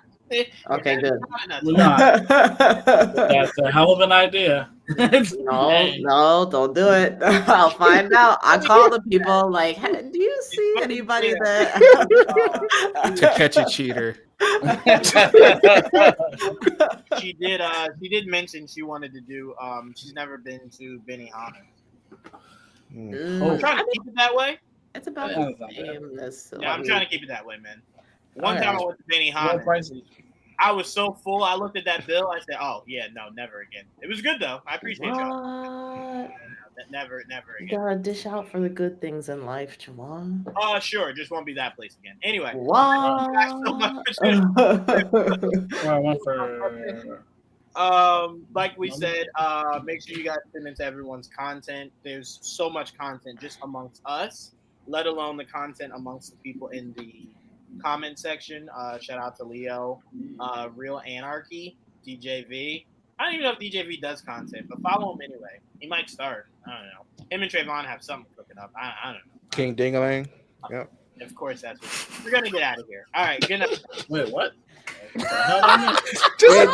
Okay, good. we're not. That's a hell of an idea. No, don't do it. I'll find out. I call the people like, hey, do you see anybody that To catch a cheater. She did mention she wanted to do. She's never been to Benihana. I'm trying to keep it that way. It's about Yeah, the same. Yeah, I'm trying to keep it that way, man. One All time right. I went to What Benihana. prices? I was so full. I looked at that bill. I said, "Oh yeah, no, never again." It was good though. I appreciate y'all. What? Never You again. gotta dish out for the good things in life, Jawan. Sure. Just won't be that place again. Anyway. What? Thanks so much. Well, I went for. Like we said, make sure you guys tune into everyone's content. There's so much content just amongst us, let alone the content amongst the people in the comment section. Shout out to Leo, Real Anarchy, DJV. I don't even know if DJV does content, but follow him anyway. He might start. I don't know. Him and Trayvon have something cooking up. I don't know. King Dingaling. Yep. Of course, that's what we're gonna get out of here. All right, good night. Wait, what? What the hell did I miss? Wait,